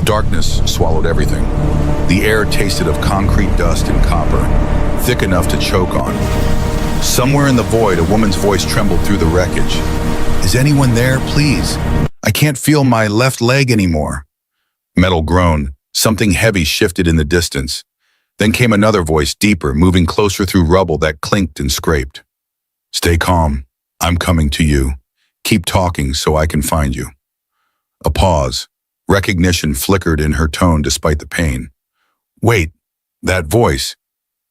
Darkness swallowed everything. The air tasted of concrete dust and copper, thick enough to choke on. Somewhere in the void, a woman's voice trembled through the wreckage. "Is anyone there, please? I can't feel my left leg anymore." Metal groaned. Something heavy shifted in the distance. Then came another voice, deeper, moving closer through rubble that clinked and scraped. "Stay calm. I'm coming to you. Keep talking so I can find you." A pause. Recognition flickered in her tone despite the pain. "Wait, that voice.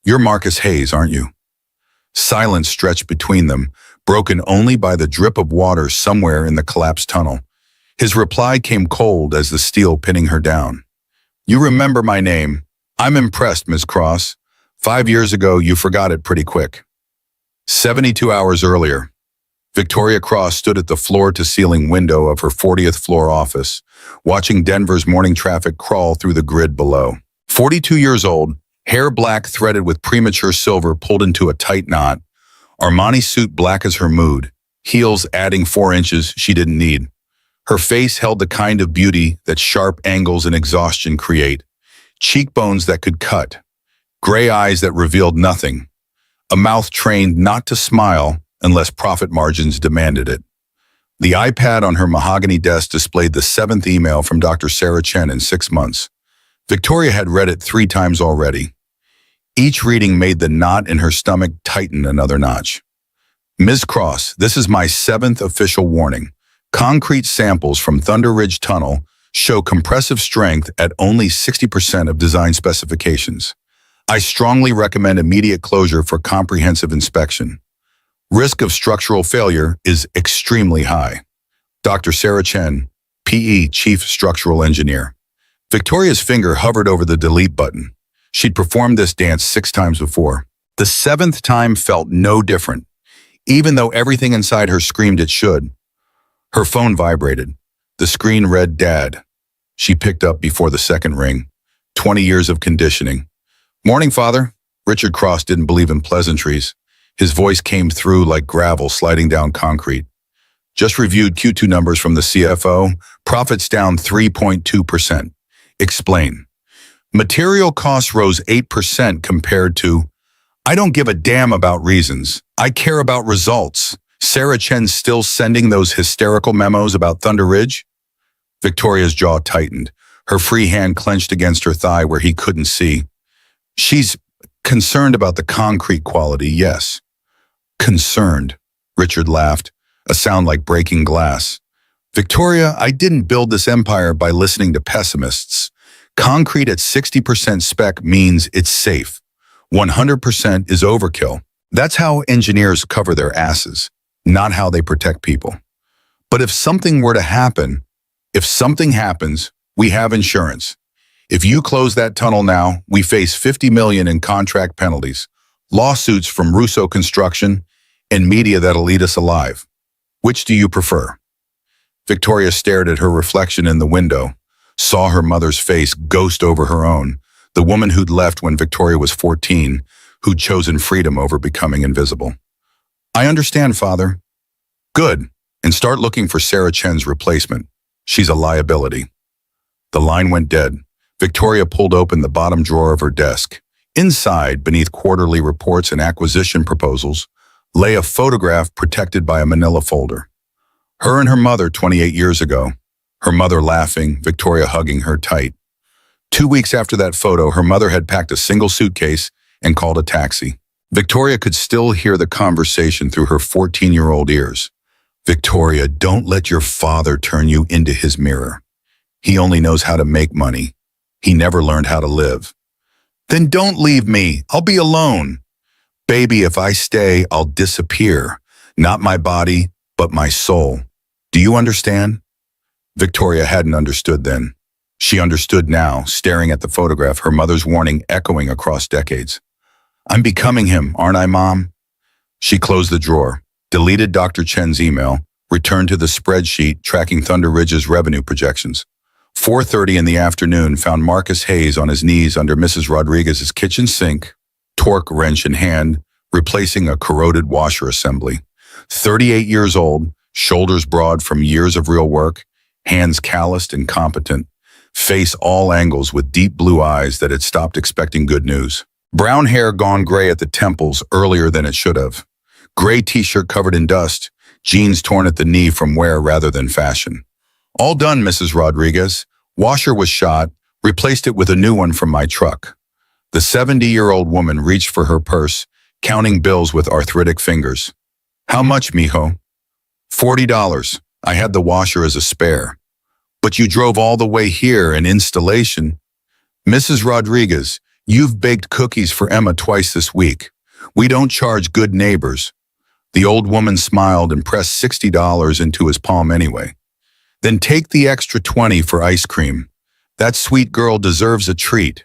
You're Marcus Hayes, aren't you?" Silence stretched between them, broken only by the drip of water somewhere in the collapsed tunnel. His reply came cold as the steel pinning her down. "You remember my name. I'm impressed, Ms. Cross. 5 years ago, you forgot it pretty quick." 72 hours earlier, Victoria Cross stood at the floor-to-ceiling window of her 40th floor office, watching Denver's morning traffic crawl through the grid below. 42 years old, hair black threaded with premature silver pulled into a tight knot, Armani suit black as her mood, heels adding 4 inches she didn't need. Her face held the kind of beauty that sharp angles and exhaustion create, cheekbones that could cut, gray eyes that revealed nothing, a mouth trained not to smile unless profit margins demanded it. The iPad on her mahogany desk displayed the 7th email from Dr. Sarah Chen in 6 months. Victoria had read it 3 times already. Each reading made the knot in her stomach tighten another notch. "Ms. Cross, this is my 7th official warning. Concrete samples from Thunder Ridge Tunnel show compressive strength at only 60% of design specifications. I strongly recommend immediate closure for comprehensive inspection. Risk of structural failure is extremely high. Dr. Sarah Chen, PE Chief Structural Engineer." Victoria's finger hovered over the delete button. She'd performed this dance 6 times before. The 7th time felt no different, even though everything inside her screamed it should. Her phone vibrated. The screen read Dad. She picked up before the second ring. 20 years of conditioning. "Morning, Father." Richard Cross didn't believe in pleasantries. His voice came through like gravel sliding down concrete. "Just reviewed Q2 numbers from the CFO. Profits down 3.2%. Explain." "Material costs rose 8% compared to..." "I don't give a damn about reasons. I care about results. Sarah Chen's still sending those hysterical memos about Thunder Ridge?" Victoria's jaw tightened. Her free hand clenched against her thigh where he couldn't see. "She's concerned about the concrete quality, yes." "Concerned," Richard laughed, a sound like breaking glass. "Victoria, I didn't build this empire by listening to pessimists. Concrete at 60% spec means it's safe. 100% is overkill. That's how engineers cover their asses, not how they protect people. But if something were to happen, if something happens, we have insurance. If you close that tunnel now, we face $50 million in contract penalties, lawsuits from Russo Construction, and media that'll eat us alive. Which do you prefer?" Victoria stared at her reflection in the window, saw her mother's face ghost over her own, the woman who'd left when Victoria was 14, who'd chosen freedom over becoming invisible. "I understand, Father." "Good, and start looking for Sarah Chen's replacement. She's a liability." The line went dead. Victoria pulled open the bottom drawer of her desk. Inside, beneath quarterly reports and acquisition proposals, lay a photograph protected by a manila folder. Her and her mother 28 years ago. Her mother laughing, Victoria hugging her tight. 2 weeks after that photo, her mother had packed a single suitcase and called a taxi. Victoria could still hear the conversation through her 14-year-old ears. "Victoria, don't let your father turn you into his mirror. He only knows how to make money. He never learned how to live." "Then don't leave me. I'll be alone." "Baby, if I stay, I'll disappear. Not my body, but my soul. Do you understand?" Victoria hadn't understood then. She understood now, staring at the photograph, her mother's warning echoing across decades. "I'm becoming him, aren't I, Mom?" She closed the drawer, deleted Dr. Chen's email, returned to the spreadsheet tracking Thunder Ridge's revenue projections. 4:30 in the afternoon found Marcus Hayes on his knees under Mrs. Rodriguez's kitchen sink, torque wrench in hand, replacing a corroded washer assembly. 38 years old, shoulders broad from years of real work, hands calloused and competent. face all angles with deep blue eyes that had stopped expecting good news. Brown hair gone gray at the temples earlier than it should have. Gray t-shirt covered in dust, jeans torn at the knee from wear rather than fashion. All done, Mrs. Rodriguez. Washer was shot, replaced it with a new one from my truck. The 70-year-old woman reached for her purse, counting bills with arthritic fingers. How much, mijo? $40. I had the washer as a spare. But you drove all the way here in installation. Mrs. Rodriguez, you've baked cookies for Emma twice this week. We don't charge good neighbors. The old woman smiled and pressed $60 into his palm anyway. Then take the extra 20 for ice cream. That sweet girl deserves a treat.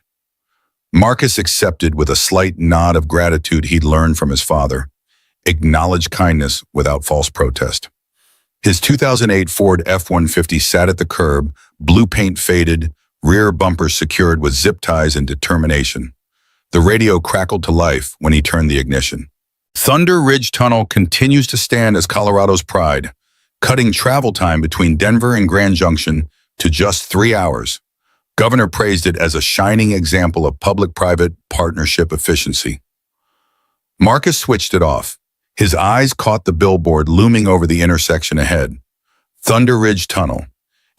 Marcus accepted with a slight nod of gratitude he'd learned from his father. Acknowledged kindness without false protest. His 2008 Ford F-150 sat at the curb, blue paint faded, rear bumper secured with zip ties and determination. The radio crackled to life when he turned the ignition. Thunder Ridge Tunnel continues to stand as Colorado's pride, cutting travel time between Denver and Grand Junction to just 3 hours. Governor praised it as a shining example of public-private partnership efficiency. Marcus switched it off. His eyes caught the billboard looming over the intersection ahead. Thunder Ridge Tunnel,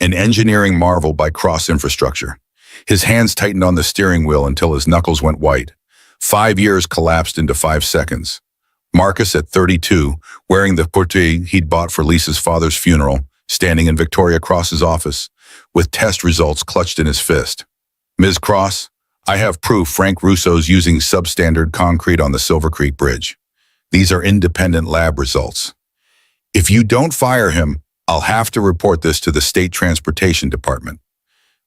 an engineering marvel by Cross Infrastructure. His hands tightened on the steering wheel until his knuckles went white. 5 years collapsed into 5 seconds. Marcus, at 32, wearing the putti he'd bought for Lisa's father's funeral, standing in Victoria Cross's office, with test results clutched in his fist. Ms. Cross, I have proof Frank Russo's using substandard concrete on the Silver Creek Bridge. These are independent lab results. If you don't fire him, I'll have to report this to the State Transportation Department.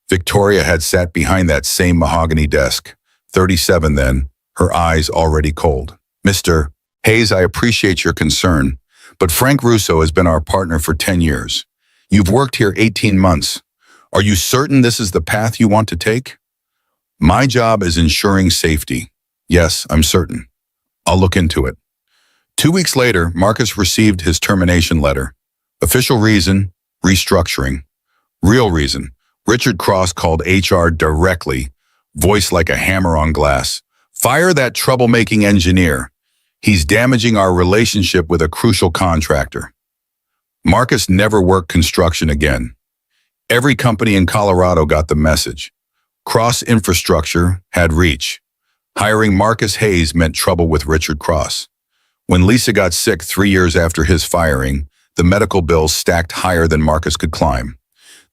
Victoria had sat behind that same mahogany desk, 37 then, her eyes already cold. Mr. Hayes, I appreciate your concern, but Frank Russo has been our partner for 10 years. You've worked here 18 months. Are you certain this is the path you want to take? My job is ensuring safety. Yes, I'm certain. I'll look into it. 2 weeks later, Marcus received his termination letter. Official reason, restructuring. Real reason, Richard Cross called HR directly, voice like a hammer on glass. Fire that troublemaking engineer. He's damaging our relationship with a crucial contractor. Marcus never worked construction again. Every company in Colorado got the message. Cross Infrastructure had reach. Hiring Marcus Hayes meant trouble with Richard Cross. When Lisa got sick 3 years after his firing, the medical bills stacked higher than Marcus could climb.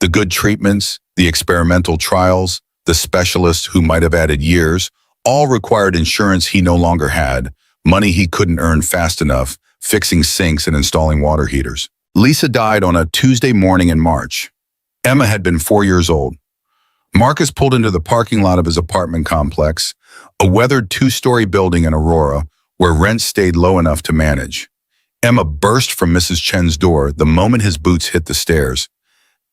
The good treatments, the experimental trials, the specialists who might have added years, all required insurance he no longer had, money he couldn't earn fast enough, fixing sinks and installing water heaters. Lisa died on a Tuesday morning in March. Emma had been 4 years old. Marcus pulled into the parking lot of his apartment complex, a weathered 2-story building in Aurora, where rent stayed low enough to manage. Emma burst from Mrs. Chen's door the moment his boots hit the stairs.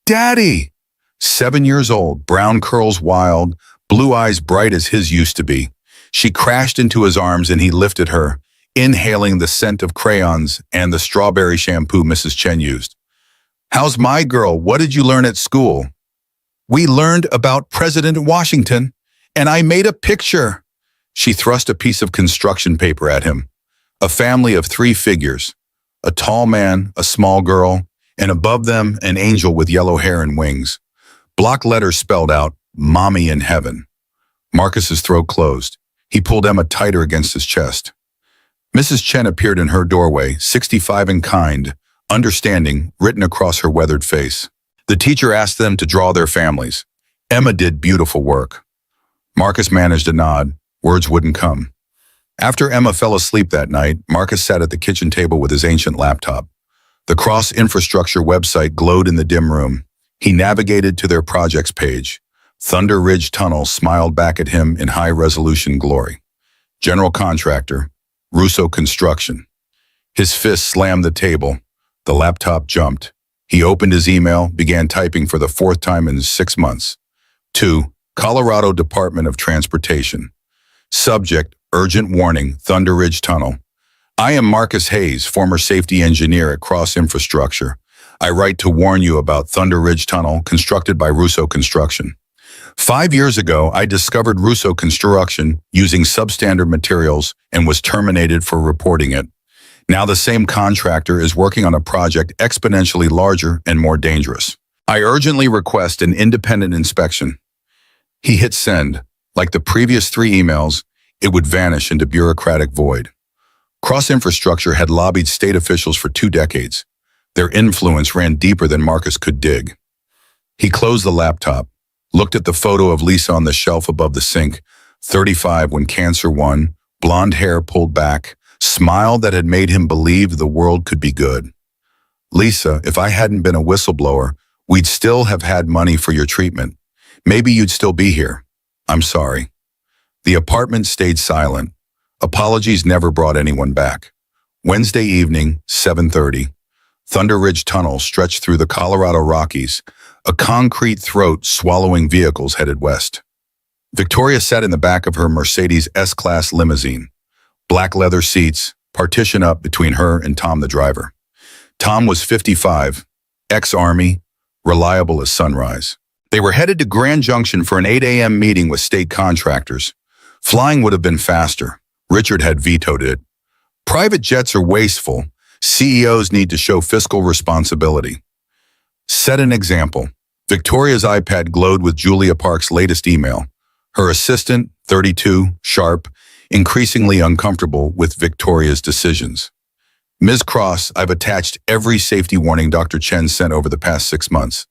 Daddy! 7 years old, brown curls wild, blue eyes bright as his used to be. She crashed into his arms and he lifted her, inhaling the scent of crayons and the strawberry shampoo Mrs. Chen used. How's my girl? What did you learn at school? We learned about President Washington, and I made a picture. She thrust a piece of construction paper at him. A family of 3 figures, a tall man, a small girl, and above them an angel with yellow hair and wings. Block letters spelled out, Mommy in Heaven. Marcus's throat closed. He pulled Emma tighter against his chest. Mrs. Chen appeared in her doorway, 65 and kind, understanding, written across her weathered face. The teacher asked them to draw their families. Emma did beautiful work. Marcus managed a nod. Words wouldn't come. After Emma fell asleep that night, Marcus sat at the kitchen table with his ancient laptop. The Cross Infrastructure website glowed in the dim room. He navigated to their projects page. Thunder Ridge Tunnel smiled back at him in high-resolution glory. General contractor, Russo Construction. His fist slammed the table. The laptop jumped. He opened his email, began typing for the 4th time in 6 months. To Colorado Department of Transportation. Subject, urgent warning, Thunder Ridge Tunnel. I am Marcus Hayes, former safety engineer at Cross Infrastructure. I write to warn you about Thunder Ridge Tunnel constructed by Russo Construction. 5 years ago, I discovered Russo Construction using substandard materials and was terminated for reporting it. Now the same contractor is working on a project exponentially larger and more dangerous. I urgently request an independent inspection. He hit send. Like the previous 3 emails, it would vanish into bureaucratic void. Cross Infrastructure had lobbied state officials for 2 decades. Their influence ran deeper than Marcus could dig. He closed the laptop, looked at the photo of Lisa on the shelf above the sink, 35 when cancer won, blonde hair pulled back, smile that had made him believe the world could be good. Lisa, if I hadn't been a whistleblower, we'd still have had money for your treatment. Maybe you'd still be here. I'm sorry. The apartment stayed silent. Apologies never brought anyone back. Wednesday evening, 7:30. Thunder Ridge Tunnel stretched through the Colorado Rockies, a concrete throat swallowing vehicles headed west. Victoria sat in the back of her Mercedes S-Class limousine. Black leather seats, partition up between her and Tom the driver. Tom was 55, ex-Army, reliable as sunrise. They were headed to Grand Junction for an 8 a.m. meeting with state contractors. Flying would have been faster. Richard had vetoed it. Private jets are wasteful. CEOs need to show fiscal responsibility. Set an example. Victoria's iPad glowed with Julia Park's latest email. Her assistant, 32, sharp, increasingly uncomfortable with Victoria's decisions. Ms. Cross, I've attached every safety warning Dr. Chen sent over the past 6 months.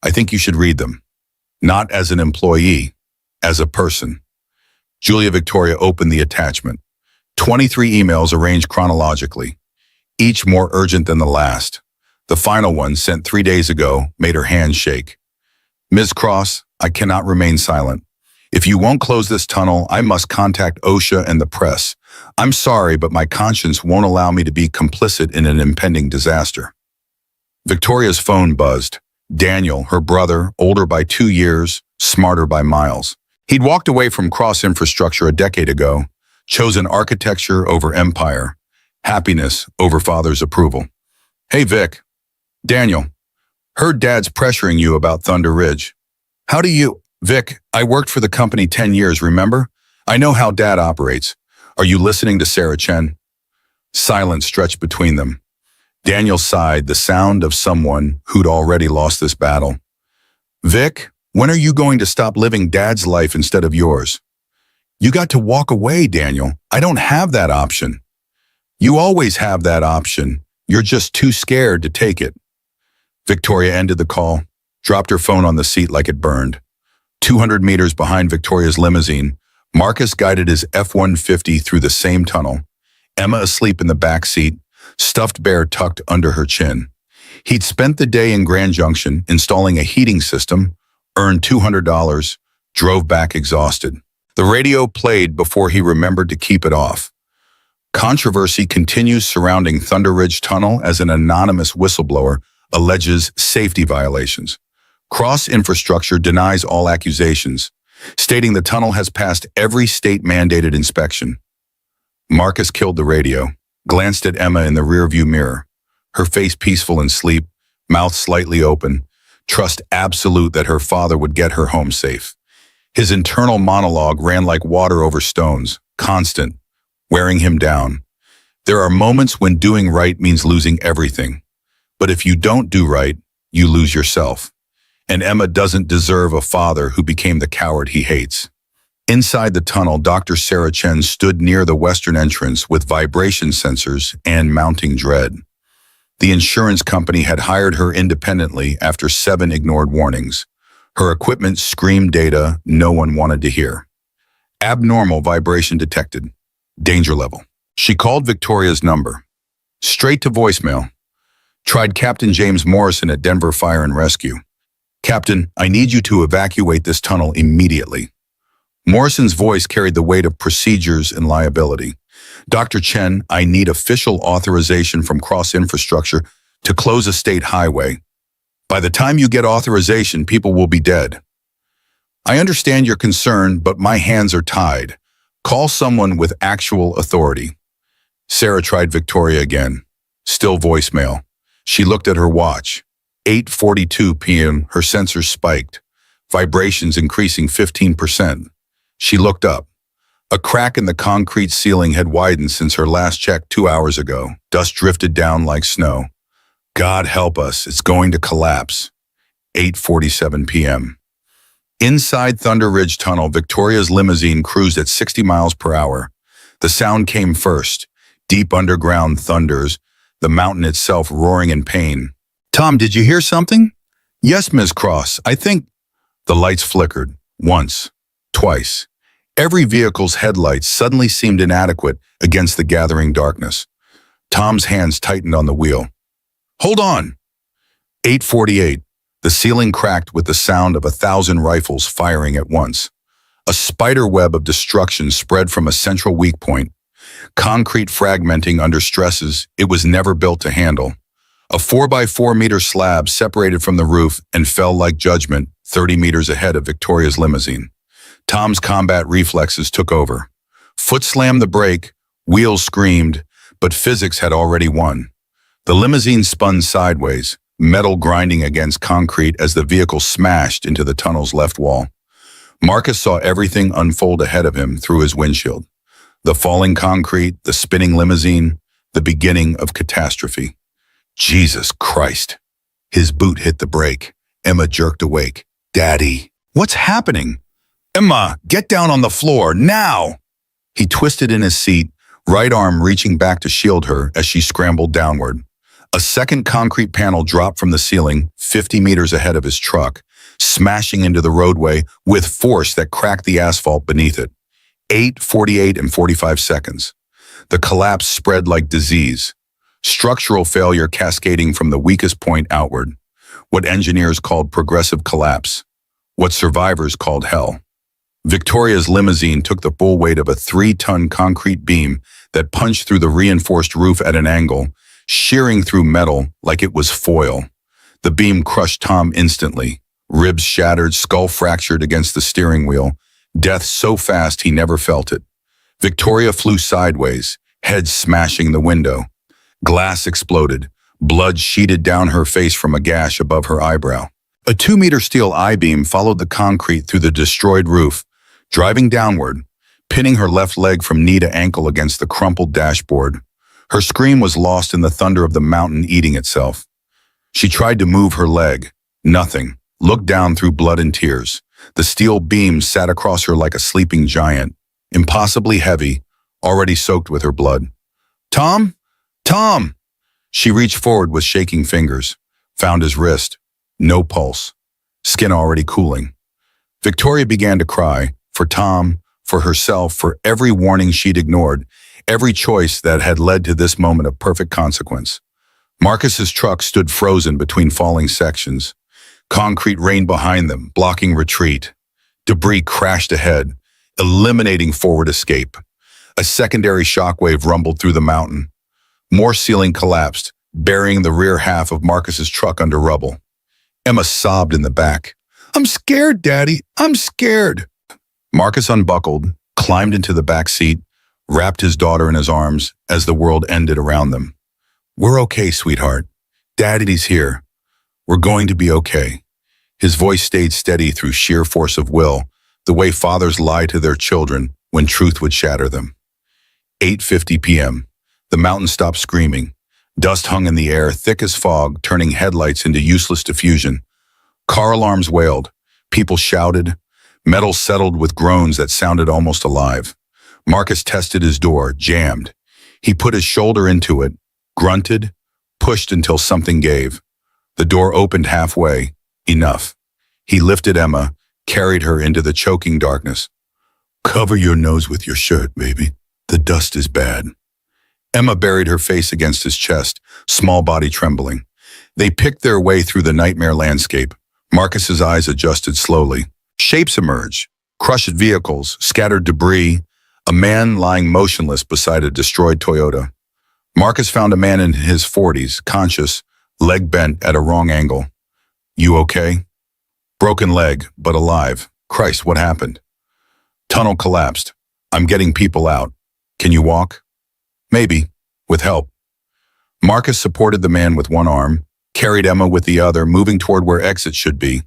I think you should read them. Not as an employee, as a person. Julia Victoria opened the attachment. 23 emails arranged chronologically, each more urgent than the last. The final one, sent 3 days ago, made her hands shake. Ms. Cross, I cannot remain silent. If you won't close this tunnel, I must contact OSHA and the press. I'm sorry, but my conscience won't allow me to be complicit in an impending disaster. Victoria's phone buzzed. Daniel, her brother, older by 2 years, smarter by miles. He'd walked away from Cross Infrastructure a decade ago, chosen architecture over empire, happiness over father's approval. Hey, Vic. Daniel, heard Dad's pressuring you about Thunder Ridge. How do you... Vic, I worked for the company 10 years, remember? I know how Dad operates. Are you listening to Sarah Chen? Silence stretched between them. Daniel sighed, the sound of someone who'd already lost this battle. Vic, when are you going to stop living Dad's life instead of yours? You got to walk away, Daniel. I don't have that option. You always have that option. You're just too scared to take it. Victoria ended the call, dropped her phone on the seat like it burned. 200 meters behind Victoria's limousine, Marcus guided his F-150 through the same tunnel, Emma asleep in the back seat, stuffed bear tucked under her chin. He'd spent the day in Grand Junction installing a heating system, earned $200, drove back exhausted. The radio played before he remembered to keep it off. Controversy continues surrounding Thunder Ridge Tunnel as an anonymous whistleblower alleges safety violations. Cross Infrastructure denies all accusations, stating the tunnel has passed every state-mandated inspection. Marcus killed the radio, glanced at Emma in the rearview mirror, her face peaceful in sleep, mouth slightly open, trust absolute that her father would get her home safe. His internal monologue ran like water over stones, constant, wearing him down. There are moments when doing right means losing everything. But if you don't do right, you lose yourself. And Emma doesn't deserve a father who became the coward he hates. Inside the tunnel, Dr. Sarah Chen stood near the western entrance with vibration sensors and mounting dread. The insurance company had hired her independently after 7 ignored warnings. Her equipment screamed data no one wanted to hear. Abnormal vibration detected. Danger level. She called Victoria's number. Straight to voicemail. Tried Captain James Morrison at Denver Fire and Rescue. Captain, I need you to evacuate this tunnel immediately. Morrison's voice carried the weight of procedures and liability. Dr. Chen, I need official authorization from Cross Infrastructure to close a state highway. By the time you get authorization, people will be dead. I understand your concern, but my hands are tied. Call someone with actual authority. Sarah tried Victoria again. Still voicemail. She looked at her watch. 8:42 p.m., her sensors spiked. vibrations increasing 15%. She looked up. A crack in the concrete ceiling had widened since her last check 2 hours ago. Dust drifted down like snow. God help us, it's going to collapse. 8:47 p.m. Inside Thunder Ridge Tunnel, Victoria's limousine cruised at 60 miles per hour. The sound came first, deep underground thunders, the mountain itself roaring in pain. Tom, did you hear something? Yes, Ms. Cross, I think... The lights flickered, once, twice. Every vehicle's headlights suddenly seemed inadequate against the gathering darkness. Tom's hands tightened on the wheel. Hold on! 8:48. The ceiling cracked with the sound of 1,000 rifles firing at once. A spider web of destruction spread from a central weak point. Concrete fragmenting under stresses it was never built to handle. A 4-by-4-meter slab separated from the roof and fell like judgment 30 meters ahead of Victoria's limousine. Tom's combat reflexes took over. Foot slammed the brake, wheels screamed, but physics had already won. The limousine spun sideways, metal grinding against concrete as the vehicle smashed into the tunnel's left wall. Marcus saw everything unfold ahead of him through his windshield. The falling concrete, the spinning limousine, the beginning of catastrophe. Jesus Christ. His boot hit the brake. Emma jerked awake. Daddy, what's happening? Emma, get down on the floor, now! He twisted in his seat, right arm reaching back to shield her as she scrambled downward. A second concrete panel dropped from the ceiling 50 meters ahead of his truck, smashing into the roadway with force that cracked the asphalt beneath it. 8:48 and 45 seconds. The collapse spread like disease. Structural failure cascading from the weakest point outward. What engineers called progressive collapse. What survivors called hell. Victoria's limousine took the full weight of a 3-ton concrete beam that punched through the reinforced roof at an angle, shearing through metal like it was foil. The beam crushed Tom instantly. Ribs shattered, skull fractured against the steering wheel. Death so fast he never felt it. Victoria flew sideways, head smashing the window. Glass exploded. Blood sheeted down her face from a gash above her eyebrow. A 2-meter steel I-beam followed the concrete through the destroyed roof, driving downward, pinning her left leg from knee to ankle against the crumpled dashboard. Her scream was lost in the thunder of the mountain eating itself. She tried to move her leg. Nothing. Looked down through blood and tears. The steel beam sat across her like a sleeping giant, impossibly heavy, already soaked with her blood. Tom? Tom! She reached forward with shaking fingers, found his wrist. No pulse. Skin already cooling. Victoria began to cry, for Tom, for herself, for every warning she'd ignored, every choice that had led to this moment of perfect consequence. Marcus's truck stood frozen between falling sections. Concrete rained behind them, blocking retreat. Debris crashed ahead, eliminating forward escape. A secondary shockwave rumbled through the mountain. More ceiling collapsed, burying the rear half of Marcus's truck under rubble. Emma sobbed in the back. I'm scared, Daddy. I'm scared. Marcus unbuckled, climbed into the back seat, wrapped his daughter in his arms as the world ended around them. We're okay, sweetheart. Daddy's here. We're going to be okay. His voice stayed steady through sheer force of will, the way fathers lie to their children when truth would shatter them. 8:50 p.m. The mountain stopped screaming. Dust hung in the air, thick as fog, turning headlights into useless diffusion. Car alarms wailed. People shouted. Metal settled with groans that sounded almost alive. Marcus tested his door, jammed. He put his shoulder into it, grunted, pushed until something gave. The door opened halfway. Enough. He lifted Emma, carried her into the choking darkness. Cover your nose with your shirt, baby. The dust is bad. Emma buried her face against his chest, small body trembling. They picked their way through the nightmare landscape. Marcus's eyes adjusted slowly. Shapes emerged. Crushed vehicles, scattered debris, a man lying motionless beside a destroyed Toyota. Marcus found a man in his 40s, conscious, leg bent at a wrong angle. You okay? Broken leg, but alive. Christ, what happened? Tunnel collapsed. I'm getting people out. Can you walk? Maybe, with help. Marcus supported the man with one arm, carried Emma with the other, moving toward where exit should be.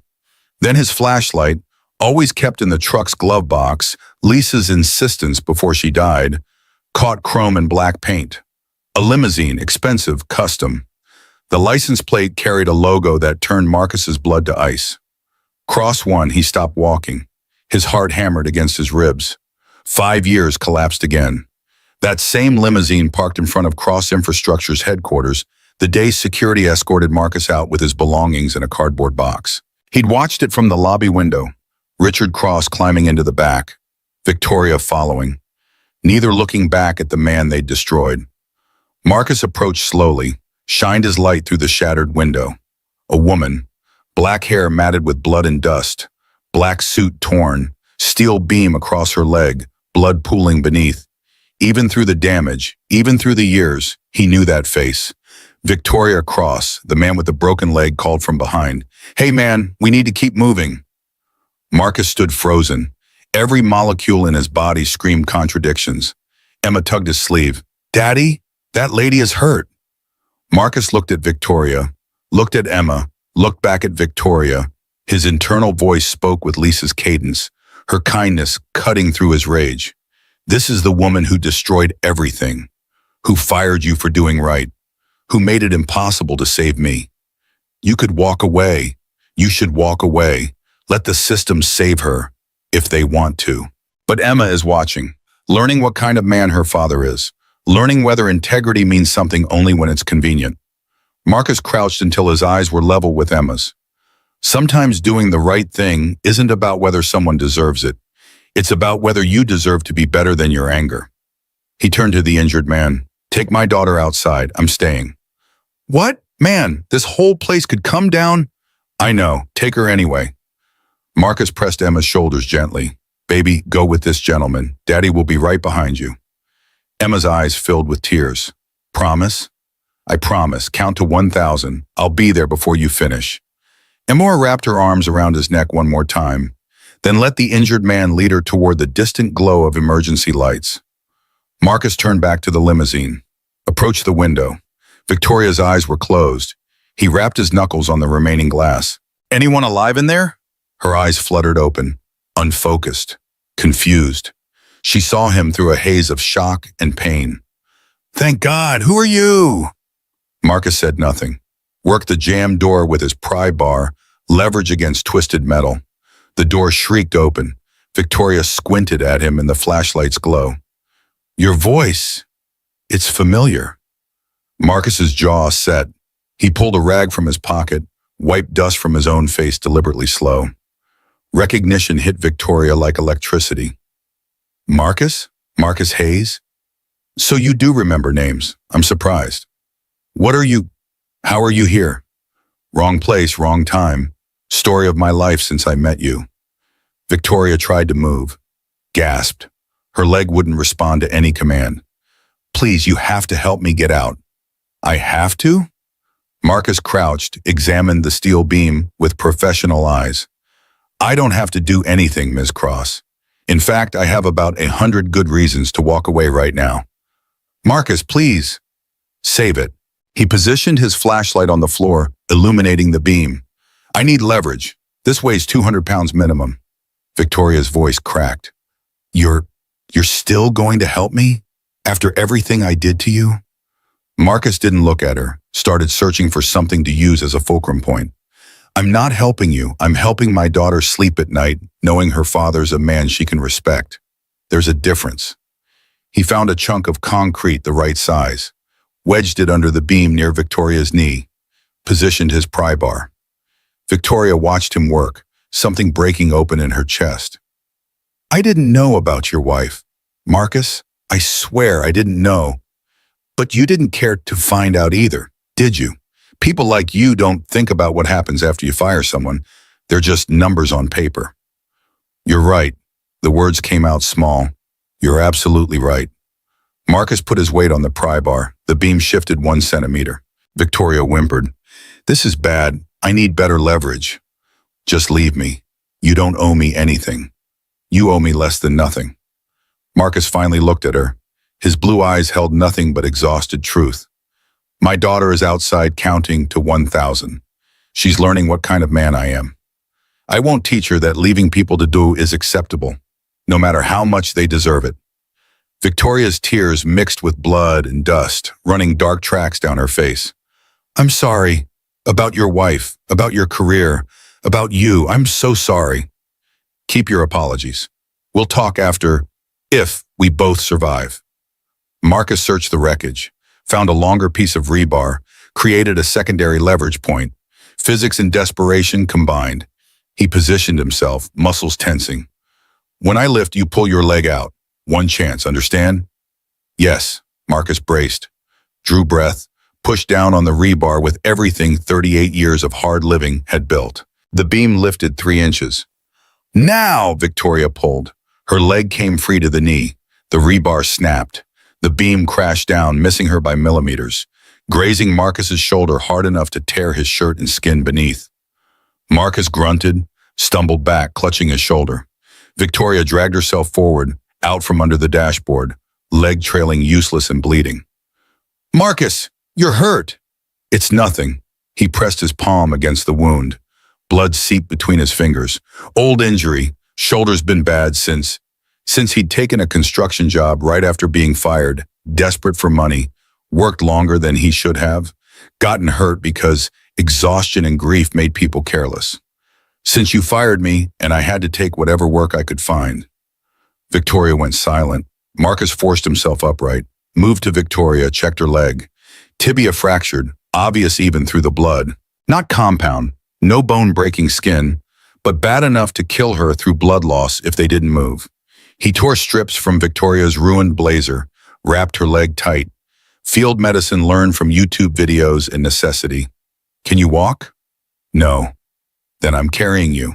Then his flashlight, always kept in the truck's glove box, Lisa's insistence before she died, caught chrome and black paint. A limousine, expensive, custom. The license plate carried a logo that turned Marcus's blood to ice. Cross one, he stopped walking. His heart hammered against his ribs. 5 years collapsed again. That same limousine parked in front of Cross Infrastructure's headquarters the day security escorted Marcus out with his belongings in a cardboard box. He'd watched it from the lobby window, Richard Cross climbing into the back, Victoria following, neither looking back at the man they'd destroyed. Marcus approached slowly, shined his light through the shattered window. A woman, black hair matted with blood and dust, black suit torn, steel beam across her leg, blood pooling beneath. Even through the damage, even through the years, he knew that face. Victoria Cross, the man with the broken leg, called from behind. "Hey man, we need to keep moving." Marcus stood frozen. Every molecule in his body screamed contradictions. Emma tugged his sleeve. "Daddy, that lady is hurt." Marcus looked at Victoria, looked at Emma, looked back at Victoria. His internal voice spoke with Lisa's cadence, her kindness cutting through his rage. "This is the woman who destroyed everything, who fired you for doing right, who made it impossible to save me. You could walk away. You should walk away. Let the system save her, if they want to." But Emma is watching, learning what kind of man her father is, learning whether integrity means something only when it's convenient. Marcus crouched until his eyes were level with Emma's. Sometimes doing the right thing isn't about whether someone deserves it. It's about whether you deserve to be better than your anger. He turned to the injured man. "Take my daughter outside. I'm staying." "What? Man, this whole place could come down." "I know. Take her anyway." Marcus pressed Emma's shoulders gently. "Baby, go with this gentleman. Daddy will be right behind you." Emma's eyes filled with tears. "Promise?" "I promise. Count to 1,000. I'll be there before you finish." Emma wrapped her arms around his neck one more time, then let the injured man lead her toward the distant glow of emergency lights. Marcus turned back to the limousine, approached the window. Victoria's eyes were closed. He rapped his knuckles on the remaining glass. "Anyone alive in there?" Her eyes fluttered open, unfocused, confused. She saw him through a haze of shock and pain. "Thank God, who are you?" Marcus said nothing, worked the jammed door with his pry bar, leverage against twisted metal. The door shrieked open. Victoria squinted at him in the flashlight's glow. "Your voice, it's familiar." Marcus's jaw set. He pulled a rag from his pocket, wiped dust from his own face deliberately slow. Recognition hit Victoria like electricity. "Marcus? Marcus Hayes? So you do remember names. I'm surprised. How are you here?" "Wrong place, wrong time. Story of my life since I met you." Victoria tried to move, gasped. Her leg wouldn't respond to any command. "Please, you have to help me get out." "I have to?" Marcus crouched, examined the steel beam with professional eyes. "I don't have to do anything, Ms. Cross. In fact, I have about 100 good reasons to walk away right now." "Marcus, please." "Save it." He positioned his flashlight on the floor, illuminating the beam. "I need leverage. This weighs 200 pounds minimum." Victoria's voice cracked. You're still going to help me? After everything I did to you?" Marcus didn't look at her, started searching for something to use as a fulcrum point. "I'm not helping you. I'm helping my daughter sleep at night, knowing her father's a man she can respect. There's a difference." He found a chunk of concrete the right size, wedged it under the beam near Victoria's knee, positioned his pry bar. Victoria watched him work, something breaking open in her chest. "I didn't know about your wife, Marcus. I swear I didn't know. But you didn't care to find out either, did you? People like you don't think about what happens after you fire someone. They're just numbers on paper." "You're right." The words came out small. "You're absolutely right." Marcus put his weight on the pry bar. The beam shifted 1 centimeter. Victoria whimpered. "This is bad. I need better leverage." "Just leave me. You don't owe me anything. You owe me less than nothing." Marcus finally looked at her. His blue eyes held nothing but exhausted truth. "My daughter is outside counting to 1,000. She's learning what kind of man I am." I won't teach her that leaving people to do is acceptable, no matter how much they deserve it. Victoria's tears mixed with blood and dust, running dark tracks down her face. I'm sorry. About your wife, about your career, about you. I'm so sorry. Keep your apologies. We'll talk after, if we both survive. Marcus searched the wreckage, found a longer piece of rebar, created a secondary leverage point. Physics and desperation combined. He positioned himself, muscles tensing. When I lift, you pull your leg out. One chance, understand? Yes, Marcus braced, drew breath, pushed down on the rebar with everything 38 years of hard living had built. The beam lifted 3 inches. Now, Victoria pulled. Her leg came free to the knee. The rebar snapped. The beam crashed down, missing her by millimeters, grazing Marcus's shoulder hard enough to tear his shirt and skin beneath. Marcus grunted, stumbled back, clutching his shoulder. Victoria dragged herself forward, out from under the dashboard, leg trailing useless and bleeding. Marcus, you're hurt. It's nothing. He pressed his palm against the wound. Blood seeped between his fingers. Old injury. Shoulder's been bad since he'd taken a construction job right after being fired, desperate for money, worked longer than he should have, gotten hurt because exhaustion and grief made people careless. Since you fired me, and I had to take whatever work I could find. Victoria went silent. Marcus forced himself upright, moved to Victoria, checked her leg. Tibia fractured, obvious even through the blood. Not compound, no bone-breaking skin, but bad enough to kill her through blood loss if they didn't move. He tore strips from Victoria's ruined blazer, wrapped her leg tight. Field medicine learned from YouTube videos and necessity. Can you walk? No. Then I'm carrying you.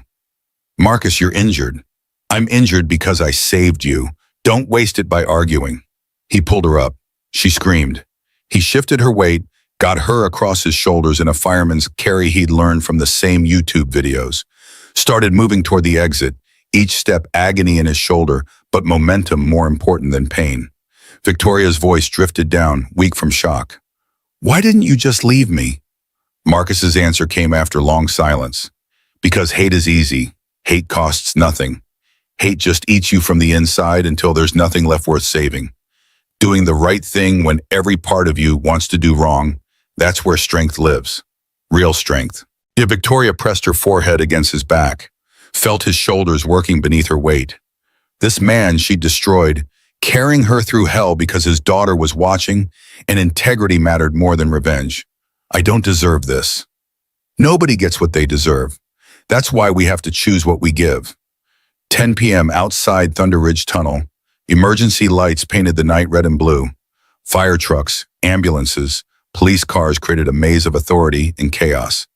Marcus, you're injured. I'm injured because I saved you. Don't waste it by arguing. He pulled her up. She screamed. He shifted her weight, got her across his shoulders in a fireman's carry he'd learned from the same YouTube videos. Started moving toward the exit, each step agony in his shoulder, but momentum more important than pain. Victoria's voice drifted down, weak from shock. Why didn't you just leave me? Marcus's answer came after long silence. Because hate is easy. Hate costs nothing. Hate just eats you from the inside until there's nothing left worth saving. Doing the right thing when every part of you wants to do wrong, that's where strength lives. Real strength. Yet Victoria pressed her forehead against his back, felt his shoulders working beneath her weight. This man she'd destroyed, carrying her through hell because his daughter was watching, and integrity mattered more than revenge. I don't deserve this. Nobody gets what they deserve. That's why we have to choose what we give. 10 p.m. outside Thunder Ridge Tunnel. Emergency lights painted the night red and blue. Fire trucks, ambulances, police cars created a maze of authority and chaos.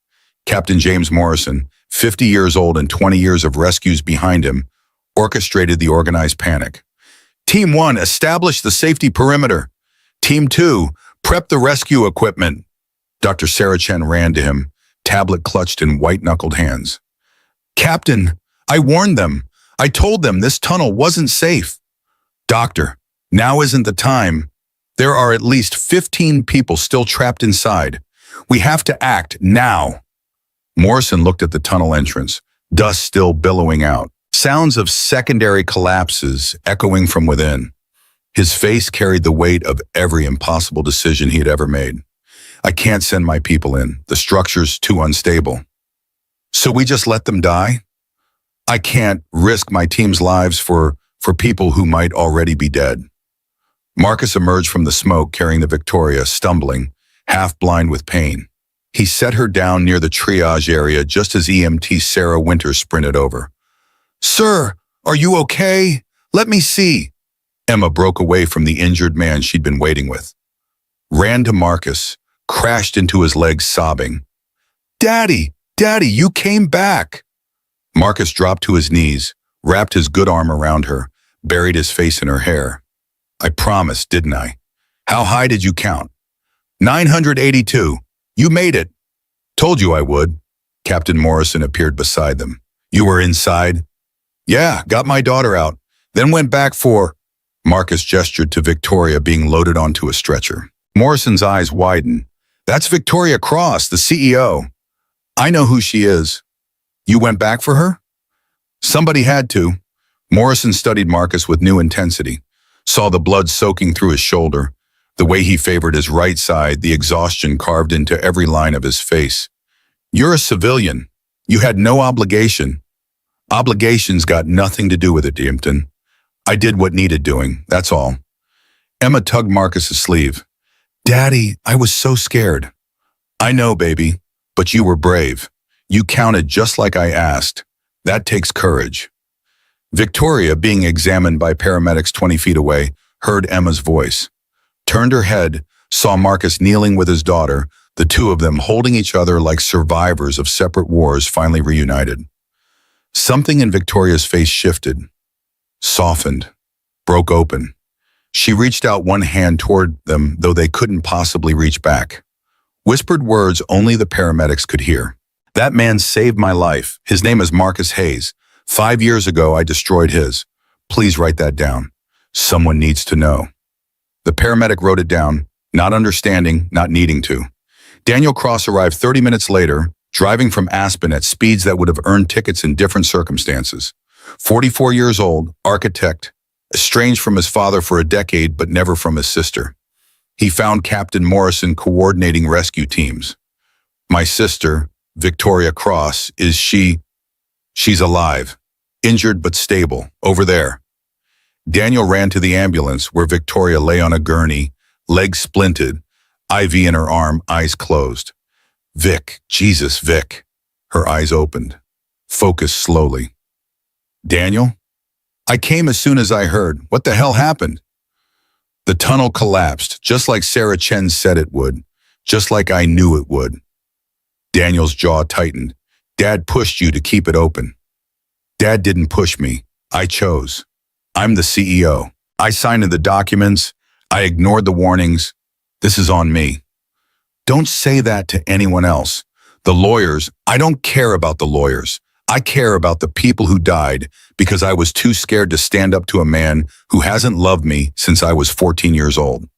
Captain James Morrison, 50 years old and 20 years of rescues behind him, orchestrated the organized panic. Team 1, establish the safety perimeter. Team 2, prep the rescue equipment. Dr. Sarah Chen ran to him, tablet clutched in white-knuckled hands. Captain, I warned them. I told them this tunnel wasn't safe. Doctor, now isn't the time. There are at least 15 people still trapped inside. We have to act now. Morrison looked at the tunnel entrance, dust still billowing out, sounds of secondary collapses echoing from within. His face carried the weight of every impossible decision he had ever made. I can't send my people in. The structure's too unstable. So we just let them die? I can't risk my team's lives for people who might already be dead. Marcus emerged from the smoke carrying the Victoria, stumbling, half blind with pain. He set her down near the triage area just as EMT Sarah Winters sprinted over. Sir, are you okay? Let me see. Emma broke away from the injured man she'd been waiting with. Ran to Marcus, crashed into his legs sobbing. Daddy, Daddy, you came back. Marcus dropped to his knees, wrapped his good arm around her, buried his face in her hair. I promised, didn't I? How high did you count? 982. You made it. Told you I would. Captain Morrison appeared beside them. You were inside? Yeah, got my daughter out. Then went back for... Marcus gestured to Victoria being loaded onto a stretcher. Morrison's eyes widened. That's Victoria Cross, the CEO. I know who she is. You went back for her? Somebody had to. Morrison studied Marcus with new intensity, saw the blood soaking through his shoulder, the way he favored his right side, the exhaustion carved into every line of his face. You're a civilian. You had no obligation. Obligations got nothing to do with it, Dimpton. I did what needed doing, that's all. Emma tugged Marcus's sleeve. Daddy, I was so scared. I know, baby, but you were brave. You counted just like I asked. That takes courage. Victoria, being examined by paramedics 20 feet away, heard Emma's voice, turned her head, saw Marcus kneeling with his daughter, the two of them holding each other like survivors of separate wars finally reunited. Something in Victoria's face shifted, softened, broke open. She reached out one hand toward them, though they couldn't possibly reach back. Whispered words only the paramedics could hear. That man saved my life. His name is Marcus Hayes. 5 years ago, I destroyed his. Please write that down. Someone needs to know. The paramedic wrote it down, not understanding, not needing to. Daniel Cross arrived 30 minutes later, driving from Aspen at speeds that would have earned tickets in different circumstances. 44 years old, architect, estranged from his father for a decade but never from his sister. He found Captain Morrison coordinating rescue teams. My sister, Victoria Cross, she's alive, injured but stable, over there. Daniel ran to the ambulance where Victoria lay on a gurney, legs splinted, IV in her arm, eyes closed. Vic, Jesus, Vic. Her eyes opened. Focused slowly. Daniel? I came as soon as I heard. What the hell happened? The tunnel collapsed, just like Sarah Chen said it would, just like I knew it would. Daniel's jaw tightened. Dad pushed you to keep it open. Dad didn't push me. I chose. I'm the CEO. I signed the documents. I ignored the warnings. This is on me. Don't say that to anyone else. The lawyers, I don't care about the lawyers. I care about the people who died because I was too scared to stand up to a man who hasn't loved me since I was 14 years old.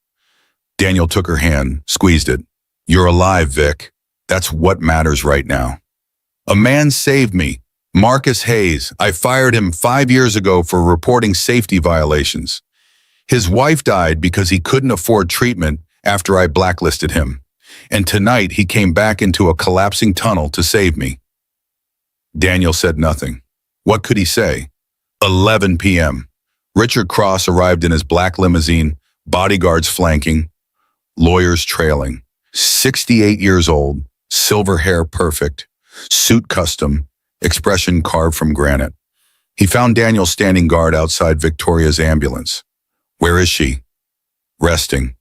Daniel took her hand, squeezed it. You're alive, Vic. That's what matters right now. A man saved me. Marcus Hayes. I fired him 5 years ago for reporting safety violations. His wife died because he couldn't afford treatment after I blacklisted him. And tonight he came back into a collapsing tunnel to save me. Daniel said nothing. What could he say? 11 p.m. Richard Cross arrived in his black limousine, bodyguards flanking, lawyers trailing. 68 years old, silver hair perfect, suit custom, expression carved from granite. He found Daniel standing guard outside Victoria's ambulance. Where is she? Resting.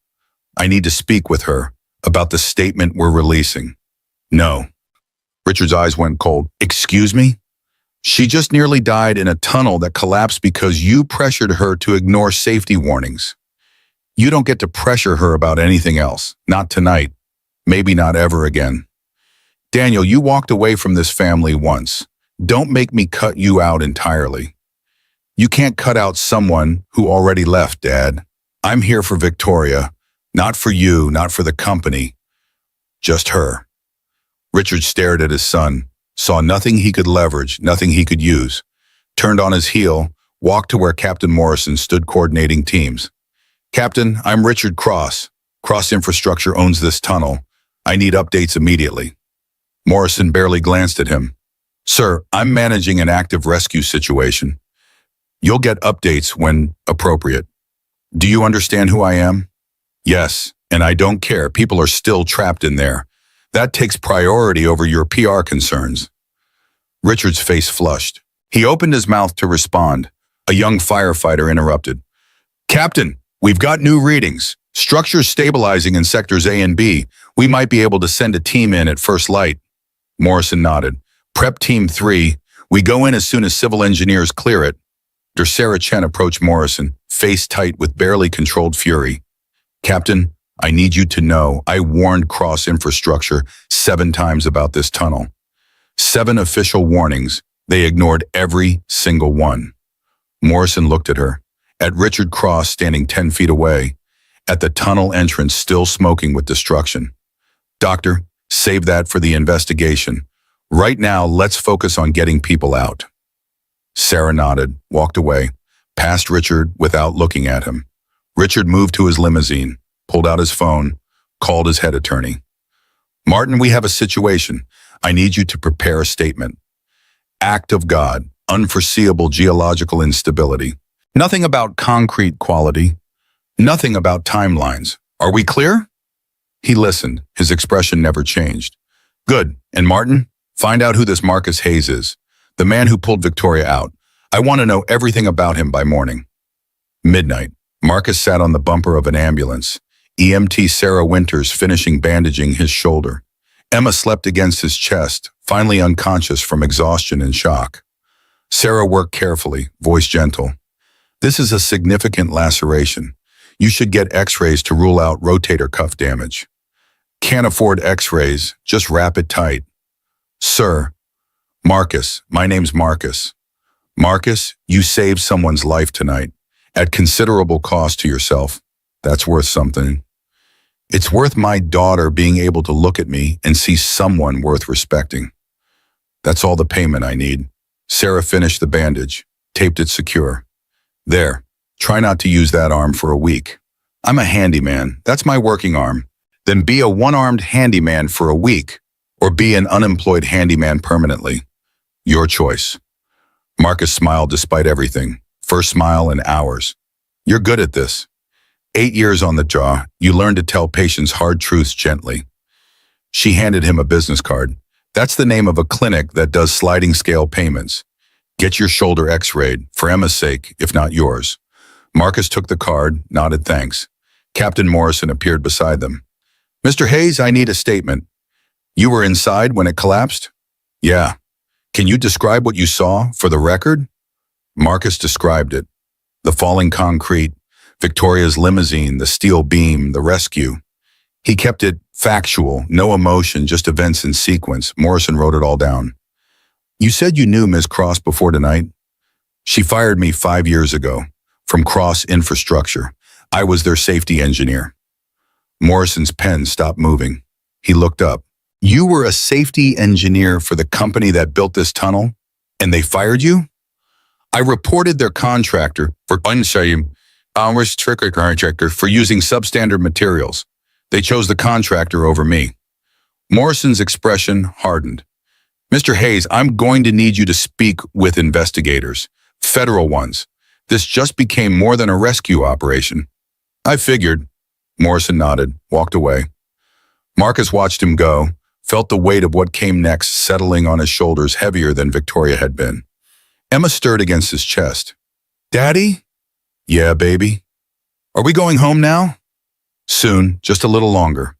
I need to speak with her about the statement we're releasing. No. Richard's eyes went cold. Excuse me? She just nearly died in a tunnel that collapsed because you pressured her to ignore safety warnings. You don't get to pressure her about anything else. Not tonight. Maybe not ever again. Daniel, you walked away from this family once. Don't make me cut you out entirely. You can't cut out someone who already left, Dad. I'm here for Victoria. Not for you, not for the company. Just her. Richard stared at his son, saw nothing he could leverage, nothing he could use, turned on his heel, walked to where Captain Morrison stood coordinating teams. Captain, I'm Richard Cross. Cross Infrastructure owns this tunnel. I need updates immediately. Morrison barely glanced at him. Sir, I'm managing an active rescue situation. You'll get updates when appropriate. Do you understand who I am? Yes, and I don't care. People are still trapped in there. That takes priority over your PR concerns. Richard's face flushed. He opened his mouth to respond. A young firefighter interrupted. Captain, we've got new readings. Structures stabilizing in sectors A and B. We might be able to send a team in at first light. Morrison nodded. Prep Team 3. We go in as soon as civil engineers clear it. Sarah Chen approached Morrison, face tight with barely controlled fury. Captain, I need you to know I warned Cross Infrastructure 7 times about this tunnel. 7 official warnings. They ignored every single one. Morrison looked at her, at Richard Cross standing 10 feet away, at the tunnel entrance still smoking with destruction. Doctor, save that for the investigation. Right now, let's focus on getting people out. Sarah nodded, walked away, past Richard without looking at him. Richard moved to his limousine, pulled out his phone, called his head attorney. Martin, we have a situation. I need you to prepare a statement. Act of God, unforeseeable geological instability. Nothing about concrete quality. Nothing about timelines. Are we clear? He listened. His expression never changed. Good. And Martin, find out who this Marcus Hayes is, the man who pulled Victoria out. I want to know everything about him by morning. Midnight. Marcus sat on the bumper of an ambulance. EMT Sarah Winters finishing bandaging his shoulder. Emma slept against his chest, finally unconscious from exhaustion and shock. Sarah worked carefully, voice gentle. This is a significant laceration. You should get x-rays to rule out rotator cuff damage. Can't afford x-rays, just wrap it tight. Sir. Marcus, my name's Marcus. Marcus, you saved someone's life tonight, at considerable cost to yourself. That's worth something. It's worth my daughter being able to look at me and see someone worth respecting. That's all the payment I need. Sarah finished the bandage, taped it secure. There, try not to use that arm for a week. I'm a handyman, that's my working arm. Then be a one-armed handyman for a week, or be an unemployed handyman permanently. Your choice. Marcus smiled despite everything, first smile in hours. You're good at this. 8 years on the jaw, you learn to tell patients hard truths gently. She handed him a business card. That's the name of a clinic that does sliding scale payments. Get your shoulder x-rayed, for Emma's sake, if not yours. Marcus took the card, nodded thanks. Captain Morrison appeared beside them. Mr. Hayes, I need a statement. You were inside when it collapsed? Yeah. Can you describe what you saw, for the record? Marcus described it. The falling concrete, Victoria's limousine, the steel beam, the rescue. He kept it factual, no emotion, just events in sequence. Morrison wrote it all down. You said you knew Ms. Cross before tonight? She fired me 5 years ago, from Cross Infrastructure. I was their safety engineer. Morrison's pen stopped moving. He looked up. You were a safety engineer for the company that built this tunnel, and they fired you? I reported their contractor for for using substandard materials. They chose the contractor over me. Morrison's expression hardened. Mr. Hayes, I'm going to need you to speak with investigators, federal ones. This just became more than a rescue operation. I figured. Morrison nodded, walked away. Marcus watched him go, felt the weight of what came next settling on his shoulders heavier than Victoria had been. Emma stirred against his chest. Daddy? Yeah, baby. Are we going home now? Soon, just a little longer.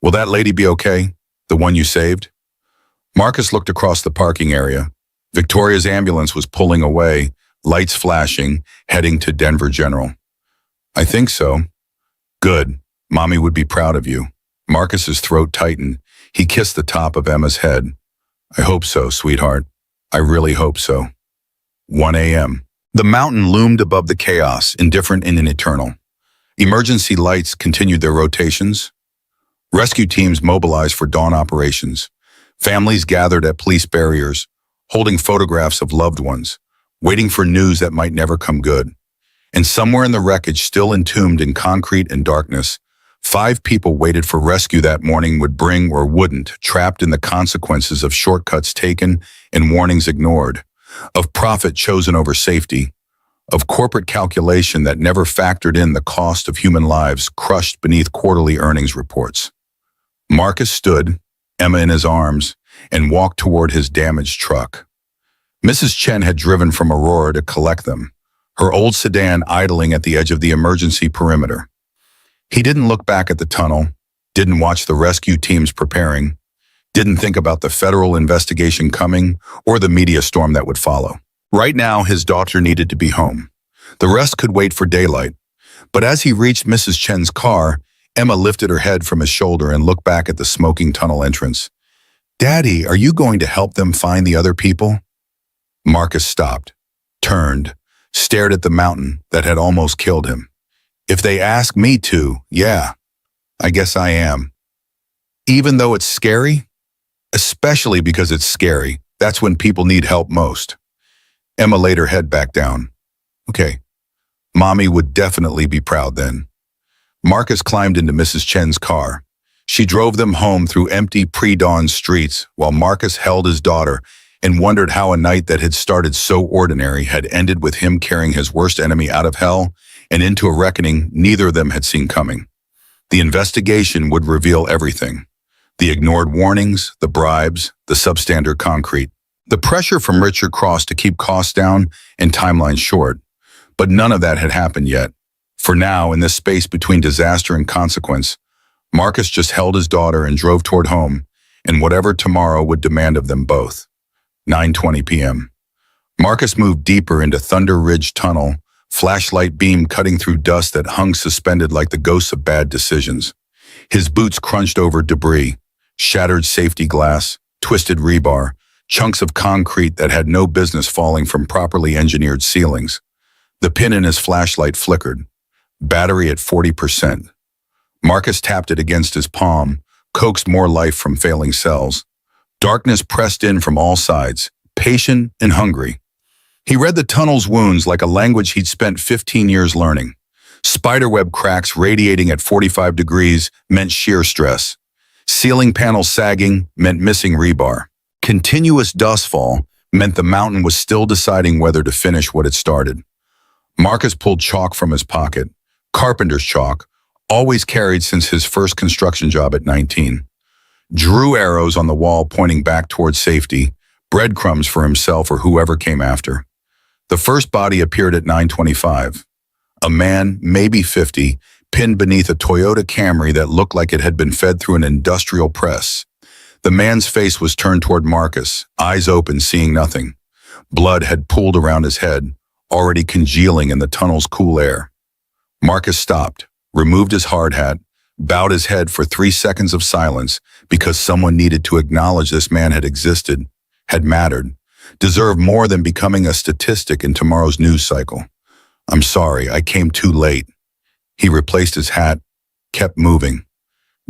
Will that lady be okay? The one you saved? Marcus looked across the parking area. Victoria's ambulance was pulling away, lights flashing, heading to Denver General. I think so. Good. Mommy would be proud of you. Marcus's throat tightened. He kissed the top of Emma's head. I hope so, sweetheart. I really hope so. 1 a.m. The mountain loomed above the chaos, indifferent and eternal. Emergency lights continued their rotations. Rescue teams mobilized for dawn operations. Families gathered at police barriers, holding photographs of loved ones, waiting for news that might never come good. And somewhere in the wreckage, still entombed in concrete and darkness, 5 people waited for rescue that morning would bring or wouldn't, trapped in the consequences of shortcuts taken and warnings ignored, of profit chosen over safety, of corporate calculation that never factored in the cost of human lives crushed beneath quarterly earnings reports. Marcus stood, Emma in his arms, and walked toward his damaged truck. Mrs. Chen had driven from Aurora to collect them, her old sedan idling at the edge of the emergency perimeter. He didn't look back at the tunnel, didn't watch the rescue teams preparing, didn't think about the federal investigation coming or the media storm that would follow. Right now, his daughter needed to be home. The rest could wait for daylight. But as he reached Mrs. Chen's car, Emma lifted her head from his shoulder and looked back at the smoking tunnel entrance. Daddy, are you going to help them find the other people? Marcus stopped, turned, stared at the mountain that had almost killed him. If they ask me to, yeah, I guess I am. Even though it's scary? especially because it's scary. That's when people need help most. Emma laid her head back down. Okay, Mommy would definitely be proud then. Marcus climbed into Mrs. Chen's car. She drove them home through empty pre-dawn streets while Marcus held his daughter and wondered how a night that had started so ordinary had ended with him carrying his worst enemy out of hell and into a reckoning neither of them had seen coming. The investigation would reveal everything. The ignored warnings, the bribes, the substandard concrete, the pressure from Richard Cross to keep costs down and timelines short. But none of that had happened yet. For now, in this space between disaster and consequence, Marcus just held his daughter and drove toward home and whatever tomorrow would demand of them both. 9:20 p.m. Marcus moved deeper into Thunder Ridge Tunnel, flashlight beam cutting through dust that hung suspended like the ghosts of bad decisions. His boots crunched over debris, shattered safety glass, twisted rebar, chunks of concrete that had no business falling from properly engineered ceilings. The pin in his flashlight flickered. Battery at 40%. Marcus tapped it against his palm, coaxed more life from failing cells. Darkness pressed in from all sides, patient and hungry. He read the tunnel's wounds like a language he'd spent 15 years learning. Spiderweb cracks radiating at 45 degrees meant shear stress. Ceiling panels sagging meant missing rebar. Continuous dustfall meant the mountain was still deciding whether to finish what it started. Marcus pulled chalk from his pocket, carpenter's chalk, always carried since his first construction job at 19. Drew arrows on the wall pointing back towards safety, breadcrumbs for himself or whoever came after. The first body appeared at 9:25. A man, maybe 50, pinned beneath a Toyota Camry that looked like it had been fed through an industrial press. The man's face was turned toward Marcus, eyes open, seeing nothing. Blood had pooled around his head, already congealing in the tunnel's cool air. Marcus stopped, removed his hard hat, bowed his head for 3 seconds of silence because someone needed to acknowledge this man had existed, had mattered, deserved more than becoming a statistic in tomorrow's news cycle. I'm sorry, I came too late. He replaced his hat, kept moving.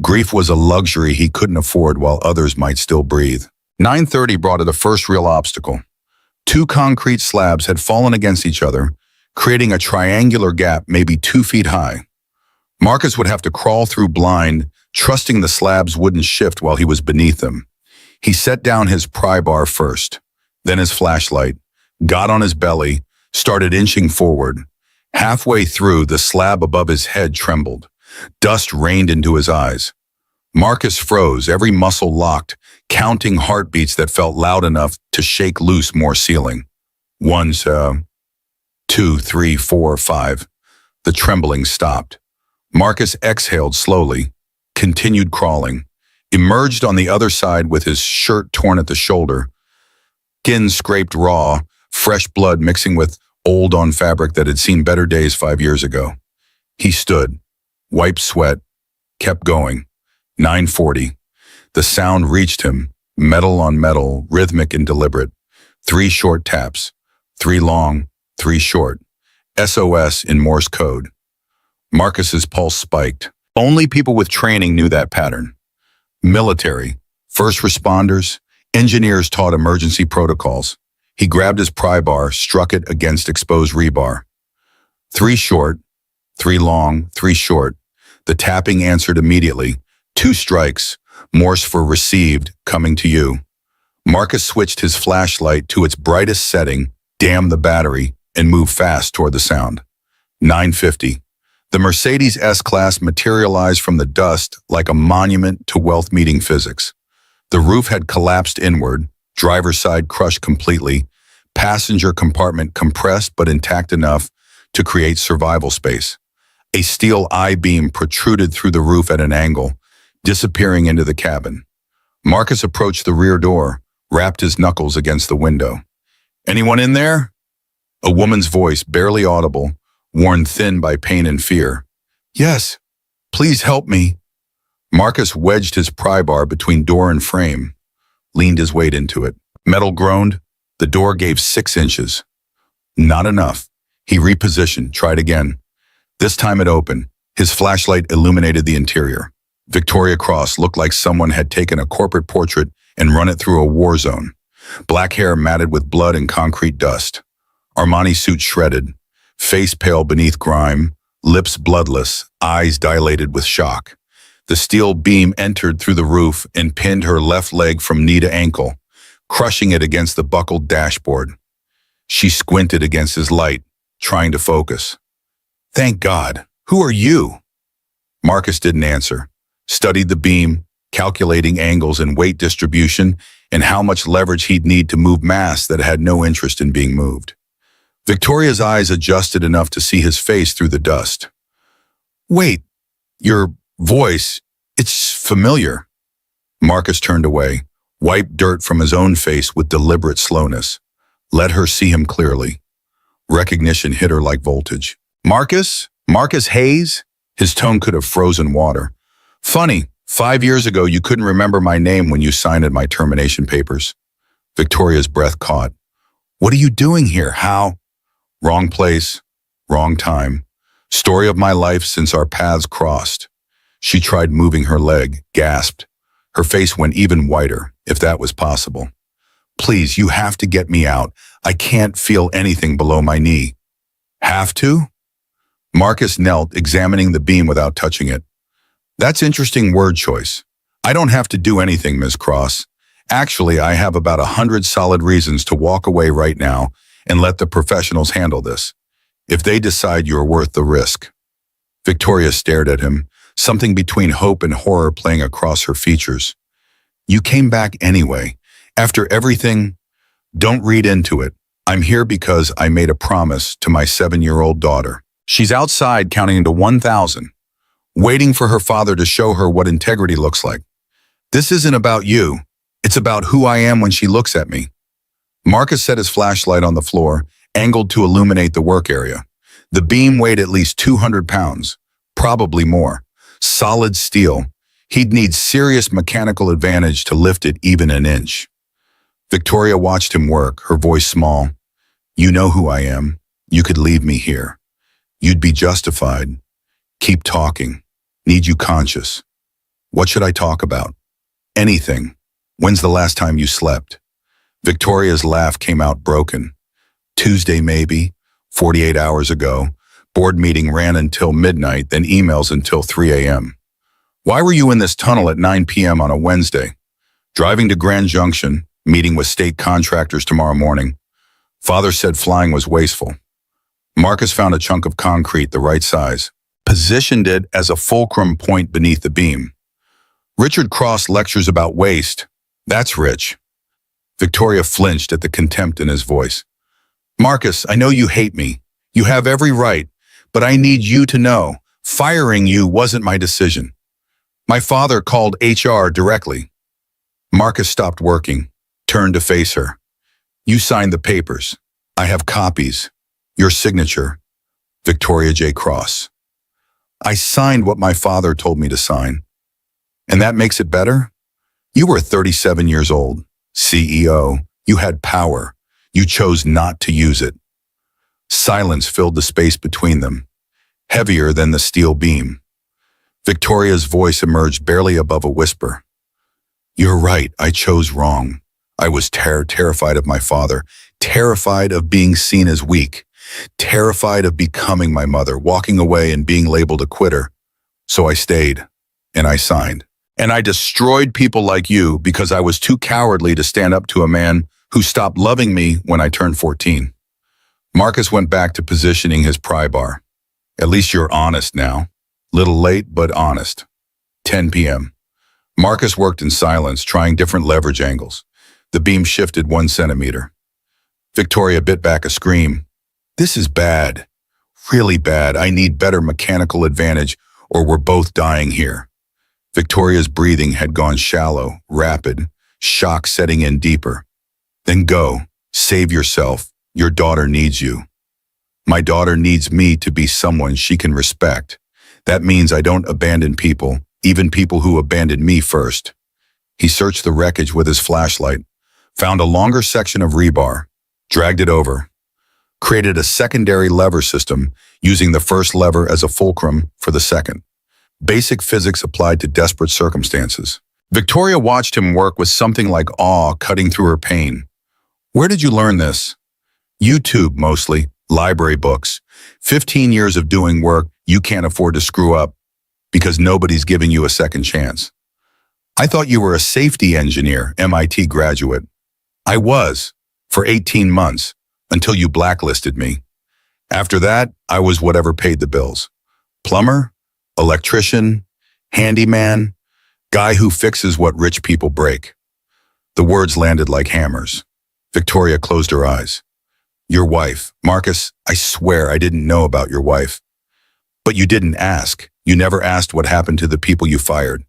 Grief was a luxury he couldn't afford while others might still breathe. 9:30 brought it a first real obstacle. 2 concrete slabs had fallen against each other, creating a triangular gap maybe 2 feet high. Marcus would have to crawl through blind, trusting the slabs wouldn't shift while he was beneath them. He set down his pry bar first, then his flashlight, got on his belly, started inching forward. Halfway through, the slab above his head trembled. Dust rained into his eyes. Marcus froze, every muscle locked, counting heartbeats that felt loud enough to shake loose more ceiling. 1, 2, 3, 4, 5. The trembling stopped. Marcus exhaled slowly, continued crawling, emerged on the other side with his shirt torn at the shoulder, skin scraped raw, fresh blood mixing with old on fabric that had seen better days 5 years ago. He stood, wiped sweat, kept going. 9:40. The sound reached him, metal on metal, rhythmic and deliberate. 3 short taps, 3 long, 3 short. SOS in Morse code. Marcus's pulse spiked. Only people with training knew that pattern. Military, first responders, engineers taught emergency protocols. He grabbed his pry bar, struck it against exposed rebar. 3 short, 3 long, 3 short. The tapping answered immediately. 2 strikes, Morse for received, coming to you. Marcus switched his flashlight to its brightest setting, damned the battery, and moved fast toward the sound. 9:50. The Mercedes S-Class materialized from the dust like a monument to wealth meeting physics. The roof had collapsed inward, driver's side crushed completely, passenger compartment compressed but intact enough to create survival space. A steel I-beam protruded through the roof at an angle, disappearing into the cabin. Marcus approached the rear door, rapped his knuckles against the window. "Anyone in there?" A woman's voice, barely audible, worn thin by pain and fear. "Yes, please help me." Marcus wedged his pry bar between door and frame, leaned his weight into it. Metal groaned. The door gave 6 inches. Not enough. He repositioned, tried again. This time it opened. His flashlight illuminated the interior. Victoria Cross looked like someone had taken a corporate portrait and run it through a war zone. Black hair matted with blood and concrete dust. Armani suit shredded, face pale beneath grime, lips bloodless, eyes dilated with shock. The steel beam entered through the roof and pinned her left leg from knee to ankle, crushing it against the buckled dashboard. She squinted against his light, trying to focus. "Thank God. Who are you?" Marcus didn't answer, studied the beam, calculating angles and weight distribution and how much leverage he'd need to move mass that had no interest in being moved. Victoria's eyes adjusted enough to see his face through the dust. "Wait, your voice, it's familiar." Marcus turned away, wiped dirt from his own face with deliberate slowness, let her see him clearly. Recognition hit her like voltage. "Marcus? Marcus Hayes?" His tone could have frozen water. "Funny, 5 years ago you couldn't remember my name when you signed my termination papers." Victoria's breath caught. "What are you doing here? How?" "Wrong place, wrong time. Story of my life since our paths crossed." She tried moving her leg, gasped. Her face went even whiter, if that was possible. "Please, you have to get me out. I can't feel anything below my knee." "Have to?" Marcus knelt, examining the beam without touching it. "That's interesting word choice. I don't have to do anything, Ms. Cross. Actually, I have about 100 solid reasons to walk away right now and let the professionals handle this, if they decide you're worth the risk." Victoria stared at him, something between hope and horror playing across her features. "You came back anyway. After everything, don't read into it. I'm here because I made a promise to my 7-year-old daughter. She's outside counting to 1,000, waiting for her father to show her what integrity looks like. This isn't about you. It's about who I am when she looks at me." Marcus set his flashlight on the floor, angled to illuminate the work area. The beam weighed at least 200 pounds, probably more. Solid steel. He'd need serious mechanical advantage to lift it even an inch. Victoria watched him work, her voice small. "You know who I am. You could leave me here. You'd be justified. Keep talking. Need you conscious. What should I talk about?" "Anything. When's the last time you slept?" Victoria's laugh came out broken. "Tuesday maybe, 48 hours ago. Board meeting ran until midnight, then emails until 3 a.m. "Why were you in this tunnel at 9 p.m. on a Wednesday?" "Driving to Grand Junction, meeting with state contractors tomorrow morning. Father said flying was wasteful." Marcus found a chunk of concrete the right size, positioned it as a fulcrum point beneath the beam. "Richard Cross lectures about waste. That's rich." Victoria flinched at the contempt in his voice. "Marcus, I know you hate me. You have every right, but I need you to know, firing you wasn't my decision. My father called HR directly." Marcus stopped working, turned to face her. "You signed the papers. I have copies. Your signature, Victoria J. Cross." "I signed what my father told me to sign." "And that makes it better? You were 37 years old, CEO. You had power. You chose not to use it." Silence filled the space between them, heavier than the steel beam. Victoria's voice emerged barely above a whisper. "You're right, I chose wrong. I was terrified of my father, terrified of being seen as weak, terrified of becoming my mother, walking away and being labeled a quitter. So I stayed, and I signed. And I destroyed people like you because I was too cowardly to stand up to a man who stopped loving me when I turned 14. Marcus went back to positioning his pry bar. "At least you're honest now. Little late, but honest." 10 p.m. Marcus worked in silence, trying different leverage angles. The beam shifted 1 centimeter. Victoria bit back a scream. "This is bad. Really bad. I need better mechanical advantage, or we're both dying here." Victoria's breathing had gone shallow, rapid, shock setting in deeper. "Then go. Save yourself. Your daughter needs you." "My daughter needs me to be someone she can respect. That means I don't abandon people, even people who abandoned me first." He searched the wreckage with his flashlight, found a longer section of rebar, dragged it over, created a secondary lever system using the first lever as a fulcrum for the second. Basic physics applied to desperate circumstances. Victoria watched him work with something like awe cutting through her pain. Where did you learn this? YouTube, mostly. Library books. 15 years of doing work you can't afford to screw up because nobody's giving you a second chance. I thought you were a safety engineer, MIT graduate. I was, for 18 months, until you blacklisted me. After that, I was whatever paid the bills. Plumber, electrician, handyman, guy who fixes what rich people break. The words landed like hammers. Victoria closed her eyes. Your wife. Marcus, I swear I didn't know about your wife. But you didn't ask. You never asked what happened to the people you fired.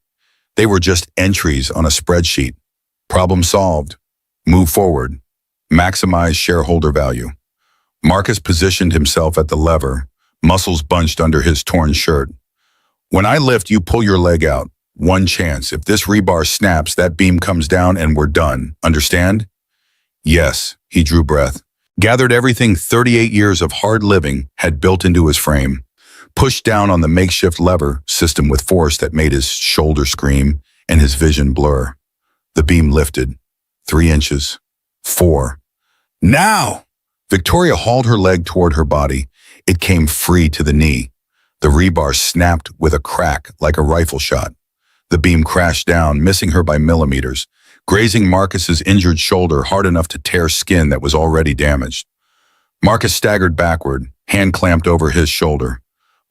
They were just entries on a spreadsheet. Problem solved. Move forward. Maximize shareholder value. Marcus positioned himself at the lever, muscles bunched under his torn shirt. When I lift, you pull your leg out. One chance. If this rebar snaps, that beam comes down and we're done. Understand? Yes, he drew breath. Gathered everything 38 years of hard living had built into his frame. Pushed down on the makeshift lever system with force that made his shoulder scream and his vision blur. The beam lifted. 3 inches. 4. Now! Victoria hauled her leg toward her body. It came free to the knee. The rebar snapped with a crack like a rifle shot. The beam crashed down, missing her by millimeters, grazing Marcus's injured shoulder hard enough to tear skin that was already damaged. Marcus staggered backward, hand clamped over his shoulder.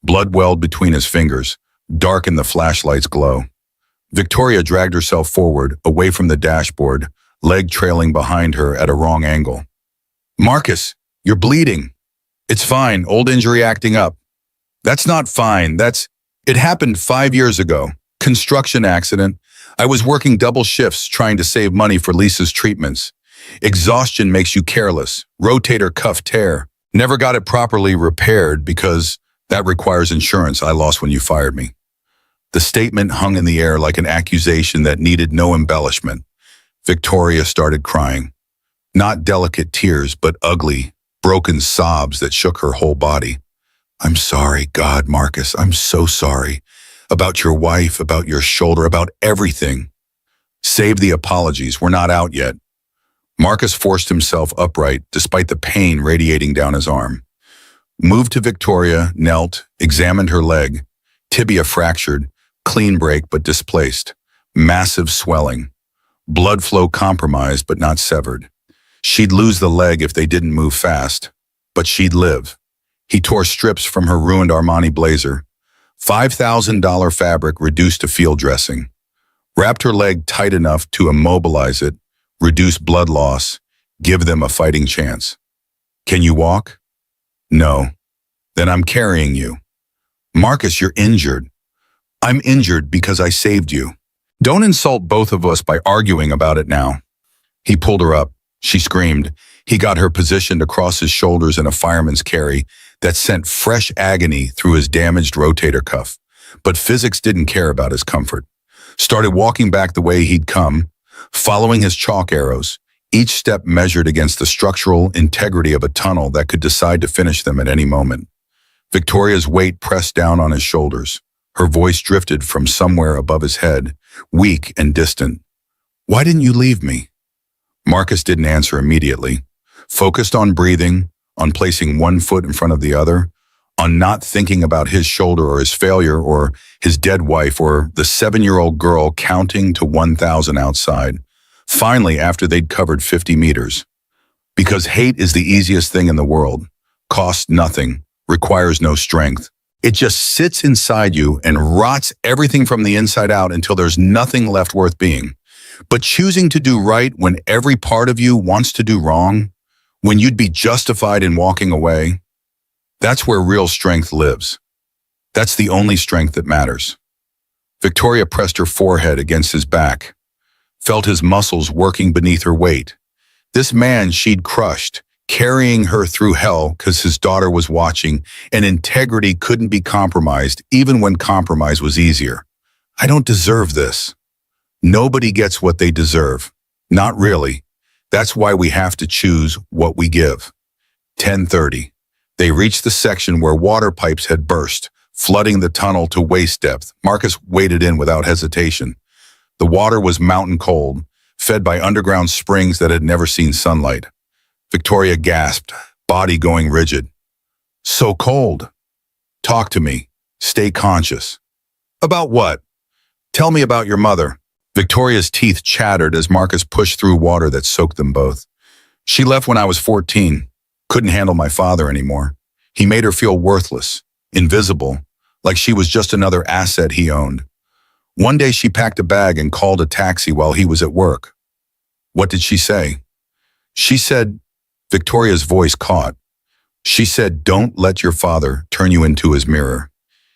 Blood welled between his fingers, dark in the flashlight's glow. Victoria dragged herself forward, away from the dashboard, leg trailing behind her at a wrong angle. Marcus, you're bleeding. It's fine, old injury acting up. That's not fine, it happened 5 years ago. Construction accident. I was working double shifts trying to save money for Lisa's treatments. Exhaustion makes you careless. Rotator cuff tear. Never got it properly repaired because that requires insurance I lost when you fired me. The statement hung in the air like an accusation that needed no embellishment. Victoria started crying. Not delicate tears, but ugly, broken sobs that shook her whole body. I'm sorry, God, Marcus, I'm so sorry. About your wife, about your shoulder, about everything. Save the apologies, we're not out yet. Marcus forced himself upright, despite the pain radiating down his arm. Moved to Victoria, knelt, examined her leg. Tibia fractured, clean break but displaced. Massive swelling. Blood flow compromised but not severed. She'd lose the leg if they didn't move fast, but she'd live. He tore strips from her ruined Armani blazer. $5,000 fabric reduced to field dressing. Wrapped her leg tight enough to immobilize it, reduce blood loss, give them a fighting chance. Can you walk? No. Then I'm carrying you. Marcus, you're injured. I'm injured because I saved you. Don't insult both of us by arguing about it now. He pulled her up. She screamed. He got her positioned across his shoulders in a fireman's carry that sent fresh agony through his damaged rotator cuff. But physics didn't care about his comfort. Started walking back the way he'd come, following his chalk arrows, each step measured against the structural integrity of a tunnel that could decide to finish them at any moment. Victoria's weight pressed down on his shoulders. Her voice drifted from somewhere above his head, weak and distant. Why didn't you leave me? Marcus didn't answer immediately. Focused on breathing, on placing one foot in front of the other, on not thinking about his shoulder or his failure or his dead wife or the 7-year-old girl counting to 1,000 outside. Finally, after they'd covered 50 meters. Because hate is the easiest thing in the world. Costs nothing, requires no strength. It just sits inside you and rots everything from the inside out until there's nothing left worth being. But choosing to do right when every part of you wants to do wrong, when you'd be justified in walking away, that's where real strength lives. That's the only strength that matters. Victoria pressed her forehead against his back, felt his muscles working beneath her weight. This man she'd crushed, carrying her through hell because his daughter was watching, and integrity couldn't be compromised even when compromise was easier. I don't deserve this. Nobody gets what they deserve. Not really. That's why we have to choose what we give. 10:30. They reached the section where water pipes had burst, flooding the tunnel to waist depth. Marcus waded in without hesitation. The water was mountain cold, fed by underground springs that had never seen sunlight. Victoria gasped, body going rigid. So cold. Talk to me. Stay conscious. About what? Tell me about your mother. Victoria's teeth chattered as Marcus pushed through water that soaked them both. She left when I was 14. Couldn't handle my father anymore. He made her feel worthless, invisible, like she was just another asset he owned. One day she packed a bag and called a taxi while he was at work. What did she say? She said, Victoria's voice caught. She said, don't let your father turn you into his mirror.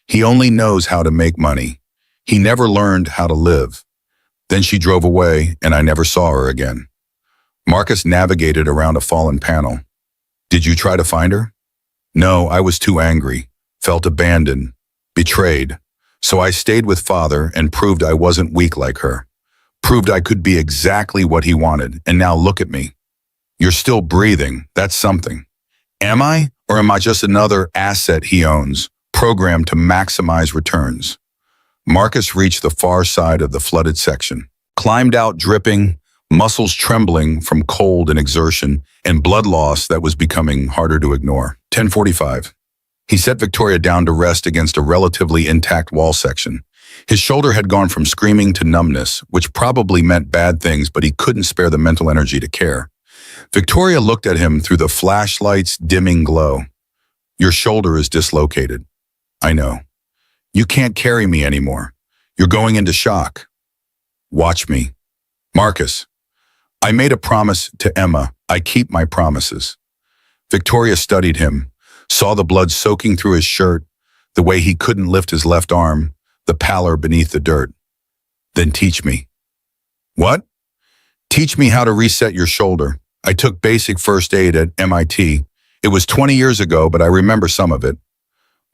He only knows how to make money. He never learned how to live. Then she drove away and I never saw her again. Marcus navigated around a fallen panel. Did you try to find her? No, I was too angry, felt abandoned, betrayed. So I stayed with father and proved I wasn't weak like her. Proved I could be exactly what he wanted, and now look at me. You're still breathing, that's something. Am I, or am I just another asset he owns, programmed to maximize returns? Marcus reached the far side of the flooded section, climbed out dripping, muscles trembling from cold and exertion, and blood loss that was becoming harder to ignore. 10:45. He set Victoria down to rest against a relatively intact wall section. His shoulder had gone from screaming to numbness, which probably meant bad things, but he couldn't spare the mental energy to care. Victoria looked at him through the flashlight's dimming glow. Your shoulder is dislocated. I know. You can't carry me anymore. You're going into shock. Watch me. Marcus, I made a promise to Emma. I keep my promises. Victoria studied him, saw the blood soaking through his shirt, the way he couldn't lift his left arm, the pallor beneath the dirt. Then teach me. What? Teach me how to reset your shoulder. I took basic first aid at MIT. It was 20 years ago, but I remember some of it.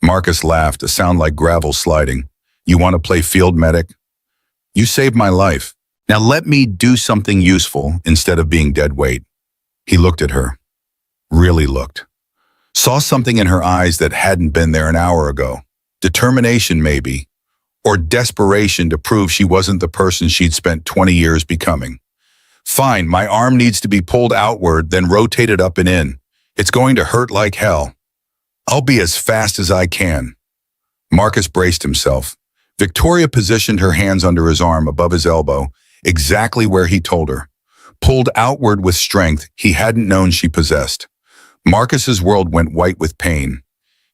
Marcus laughed, a sound like gravel sliding. You want to play field medic? You saved my life. Now let me do something useful instead of being dead weight. He looked at her. Really looked. Saw something in her eyes that hadn't been there an hour ago. Determination, maybe. Or desperation to prove she wasn't the person she'd spent 20 years becoming. Fine, my arm needs to be pulled outward, then rotated up and in. It's going to hurt like hell. I'll be as fast as I can. Marcus braced himself. Victoria positioned her hands under his arm above his elbow, exactly where he told her. Pulled outward with strength he hadn't known she possessed. Marcus's world went white with pain.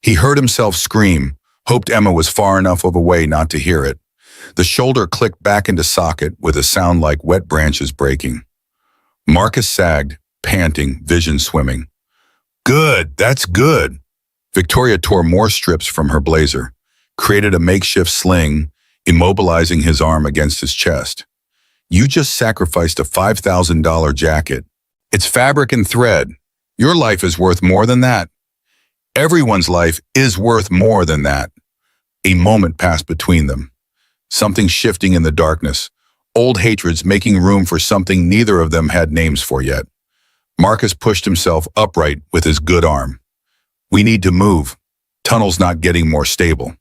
He heard himself scream, hoped Emma was far enough away not to hear it. The shoulder clicked back into socket with a sound like wet branches breaking. Marcus sagged, panting, vision swimming. Good, that's good. Victoria tore more strips from her blazer, created a makeshift sling, immobilizing his arm against his chest. You just sacrificed a $5,000 jacket. It's fabric and thread. Your life is worth more than that. Everyone's life is worth more than that. A moment passed between them. Something shifting in the darkness. Old hatreds making room for something neither of them had names for yet. Marcus pushed himself upright with his good arm. We need to move. Tunnel's not getting more stable.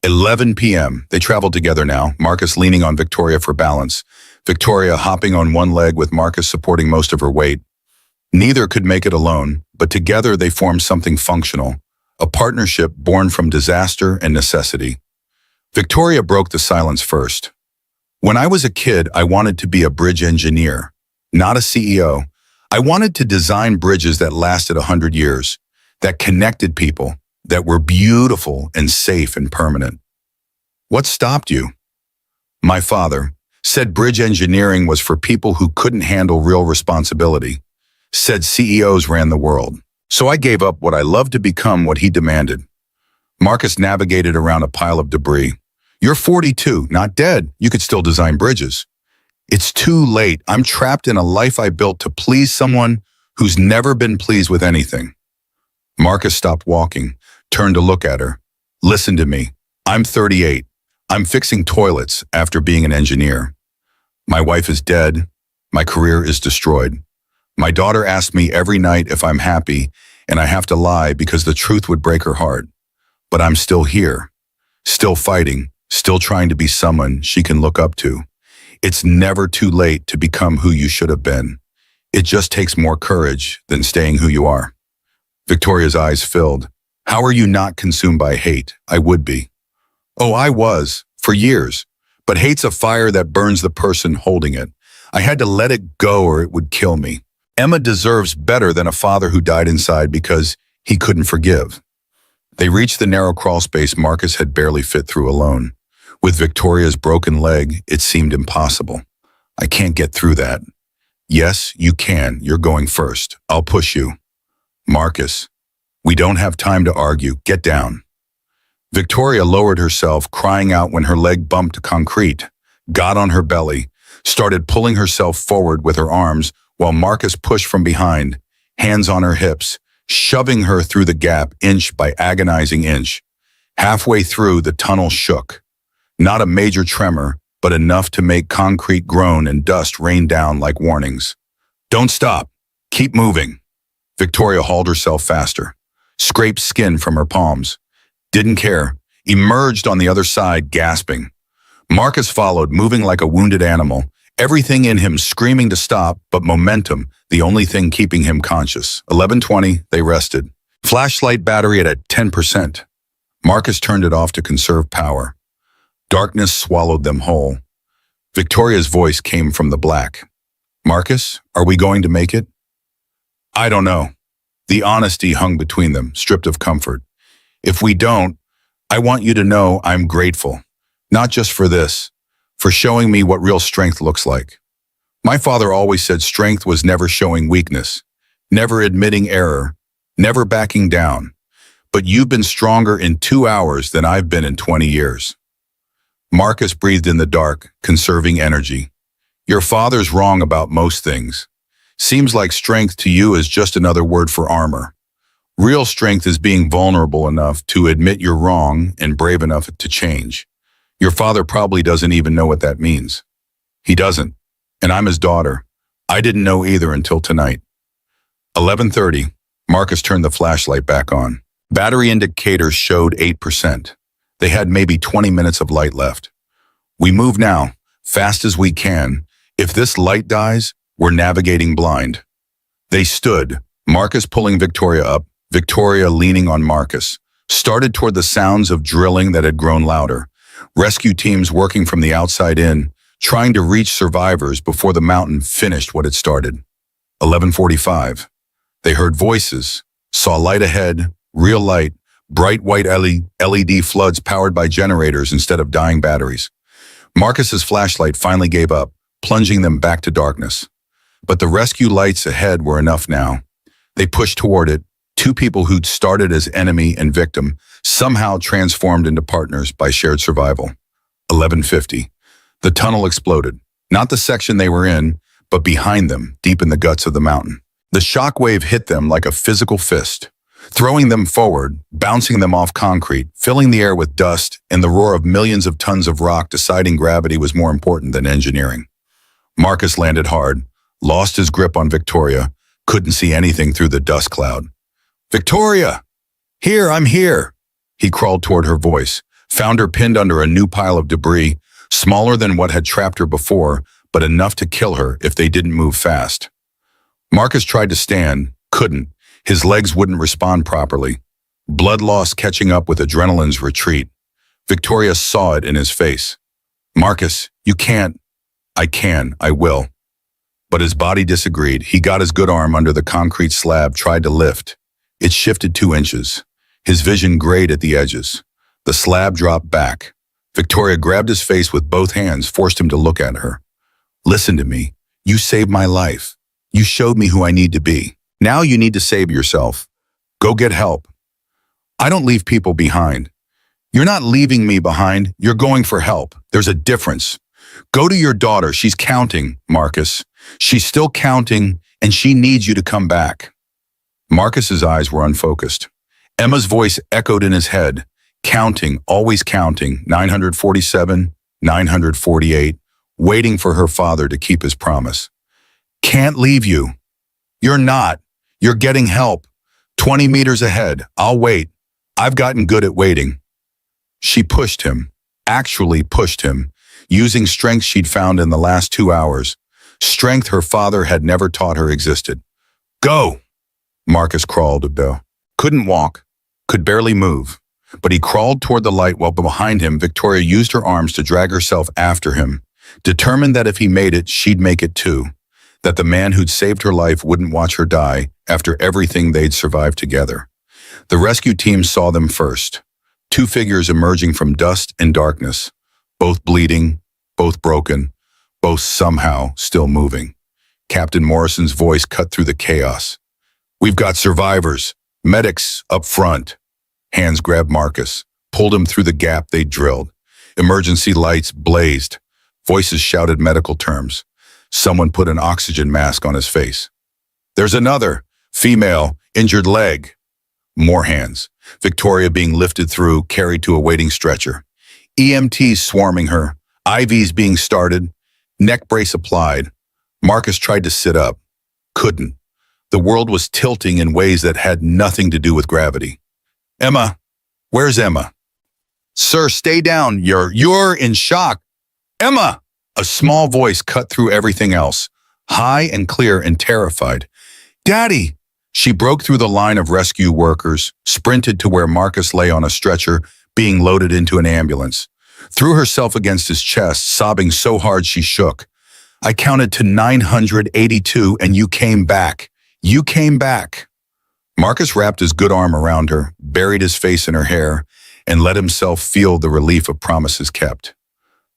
11 p.m. They traveled together now, Marcus leaning on Victoria for balance, Victoria hopping on one leg with Marcus supporting most of her weight. Neither could make it alone, but together they formed something functional, a partnership born from disaster and necessity. Victoria broke the silence first. When I was a kid, I wanted to be a bridge engineer, not a CEO. I wanted to design bridges that lasted 100 years, that connected people, that were beautiful and safe and permanent. What stopped you? My father said bridge engineering was for people who couldn't handle real responsibility, said CEOs ran the world. So I gave up what I loved to become what he demanded. Marcus navigated around a pile of debris. You're 42, not dead. You could still design bridges. It's too late. I'm trapped in a life I built to please someone who's never been pleased with anything. Marcus stopped walking, turned to look at her. Listen to me. I'm 38. I'm fixing toilets after being an engineer. My wife is dead. My career is destroyed. My daughter asks me every night if I'm happy, and I have to lie because the truth would break her heart. But I'm still here, still fighting, still trying to be someone she can look up to. It's never too late to become who you should have been. It just takes more courage than staying who you are. Victoria's eyes filled. How are you not consumed by hate? I would be. Oh, I was, for years. But hate's a fire that burns the person holding it. I had to let it go or it would kill me. Emma deserves better than a father who died inside because he couldn't forgive. They reached the narrow crawl space Marcus had barely fit through alone. With Victoria's broken leg, it seemed impossible. I can't get through that. Yes, you can. You're going first. I'll push you. Marcus, we don't have time to argue. Get down. Victoria lowered herself, crying out when her leg bumped concrete, got on her belly, started pulling herself forward with her arms while Marcus pushed from behind, hands on her hips, shoving her through the gap inch by agonizing inch. Halfway through, the tunnel shook. Not a major tremor, but enough to make concrete groan and dust rain down like warnings. Don't stop. Keep moving. Victoria hauled herself faster, scraped skin from her palms, didn't care, emerged on the other side, gasping. Marcus followed, moving like a wounded animal, everything in him screaming to stop, but momentum, the only thing keeping him conscious. 11:20, they rested. Flashlight battery at 10%. Marcus turned it off to conserve power. Darkness swallowed them whole. Victoria's voice came from the black. Marcus, are we going to make it? I don't know. The honesty hung between them, stripped of comfort. If we don't, I want you to know I'm grateful. Not just for this, for showing me what real strength looks like. My father always said strength was never showing weakness, never admitting error, never backing down. But you've been stronger in 2 hours than I've been in 20 years. Marcus breathed in the dark, conserving energy. Your father's wrong about most things. Seems like strength to you is just another word for armor. Real strength is being vulnerable enough to admit you're wrong and brave enough to change. Your father probably doesn't even know what that means. He doesn't, and I'm his daughter. I didn't know either until tonight. 11:30, Marcus turned the flashlight back on. Battery indicators showed 8%. They had maybe 20 minutes of light left. We move now, fast as we can. If this light dies, we're navigating blind. They stood, Marcus pulling Victoria up, Victoria leaning on Marcus, started toward the sounds of drilling that had grown louder. Rescue teams working from the outside in, trying to reach survivors before the mountain finished what it started. 11:45. They heard voices, saw light ahead, real light, bright white LED floods powered by generators instead of dying batteries. Marcus's flashlight finally gave up, plunging them back to darkness. But the rescue lights ahead were enough now. They pushed toward it, two people who'd started as enemy and victim, somehow transformed into partners by shared survival. 11:50. The tunnel exploded. Not the section they were in, but behind them, deep in the guts of the mountain. The shockwave hit them like a physical fist, throwing them forward, bouncing them off concrete, filling the air with dust and the roar of millions of tons of rock deciding gravity was more important than engineering. Marcus landed hard, lost his grip on Victoria, couldn't see anything through the dust cloud. Victoria! Here, I'm here! He crawled toward her voice, found her pinned under a new pile of debris, smaller than what had trapped her before, but enough to kill her if they didn't move fast. Marcus tried to stand, couldn't. His legs wouldn't respond properly. Blood loss catching up with adrenaline's retreat. Victoria saw it in his face. Marcus, you can't. I can, I will. But his body disagreed. He got his good arm under the concrete slab, tried to lift. It shifted 2 inches. His vision grayed at the edges. The slab dropped back. Victoria grabbed his face with both hands, forced him to look at her. Listen to me. You saved my life. You showed me who I need to be. Now you need to save yourself. Go get help. I don't leave people behind. You're not leaving me behind. You're going for help. There's a difference. Go to your daughter. She's counting, Marcus. She's still counting, and she needs you to come back. Marcus's eyes were unfocused. Emma's voice echoed in his head, counting, always counting, 947, 948, waiting for her father to keep his promise. Can't leave you. You're not. You're getting help. 20 meters ahead. I'll wait. I've gotten good at waiting. She pushed him, actually pushed him. using strength she'd found in the last 2 hours, strength her father had never taught her existed. Go! Marcus crawled, couldn't walk, could barely move, but he crawled toward the light while behind him Victoria used her arms to drag herself after him, determined that if he made it, she'd make it too, that the man who'd saved her life wouldn't watch her die after everything they'd survived together. The rescue team saw them first, two figures emerging from dust and darkness, both bleeding, both broken, both somehow still moving. Captain Morrison's voice cut through the chaos. We've got survivors, medics up front. Hands grabbed Marcus, pulled him through the gap they'd drilled. Emergency lights blazed. Voices shouted medical terms. Someone put an oxygen mask on his face. There's another, female, injured leg. More hands. Victoria being lifted through, carried to a waiting stretcher. EMTs swarming her, IVs being started, neck brace applied. Marcus tried to sit up. Couldn't. The world was tilting in ways that had nothing to do with gravity. Emma, where's Emma? Sir, stay down. You're in shock. Emma! A small voice cut through everything else, high and clear and terrified. Daddy! She broke through the line of rescue workers, sprinted to where Marcus lay on a stretcher, being loaded into an ambulance, threw herself against his chest, sobbing so hard she shook. I counted to 982 and you came back. You came back. Marcus wrapped his good arm around her, buried his face in her hair, and let himself feel the relief of promises kept.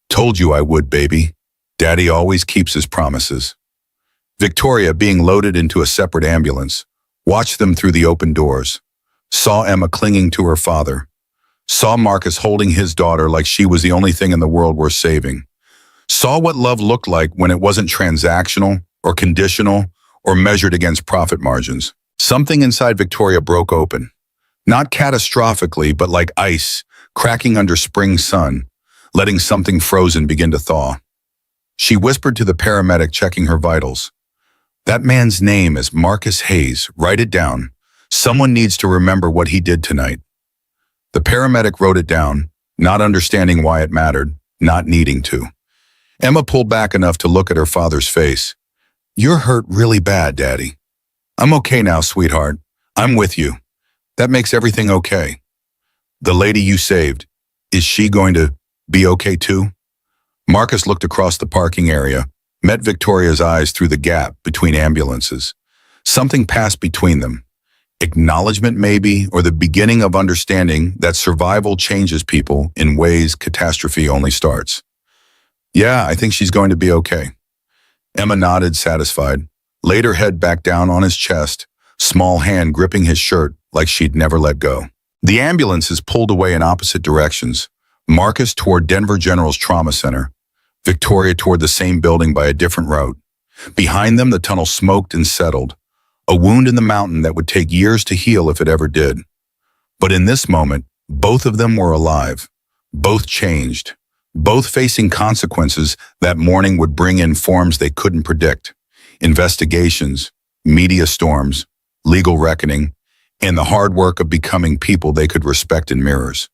Told you I would, baby. Daddy always keeps his promises. Victoria, being loaded into a separate ambulance, watched them through the open doors, saw Emma clinging to her father, saw Marcus holding his daughter like she was the only thing in the world worth saving, saw what love looked like when it wasn't transactional or conditional or measured against profit margins. Something inside Victoria broke open, not catastrophically, but like ice, cracking under spring sun, letting something frozen begin to thaw. She whispered to the paramedic checking her vitals. That man's name is Marcus Hayes. Write it down. Someone needs to remember what he did tonight. The paramedic wrote it down, not understanding why it mattered, not needing to. Emma pulled back enough to look at her father's face. You're hurt really bad, Daddy. I'm okay now, sweetheart. I'm with you. That makes everything okay. The lady you saved, is she going to be okay too? Marcus looked across the parking area, met Victoria's eyes through the gap between ambulances. Something passed between them. Acknowledgement maybe, or the beginning of understanding that survival changes people in ways catastrophe only starts. Yeah, I think she's going to be okay. Emma nodded, satisfied, laid her head back down on his chest, small hand gripping his shirt like she'd never let go. The ambulances pulled away in opposite directions, Marcus toward Denver General's Trauma Center, Victoria toward the same building by a different route. Behind them, the tunnel smoked and settled, a wound in the mountain that would take years to heal if it ever did. But in this moment, both of them were alive, both changed, both facing consequences that morning would bring in forms they couldn't predict. Investigations, media storms, legal reckoning, and the hard work of becoming people they could respect in mirrors.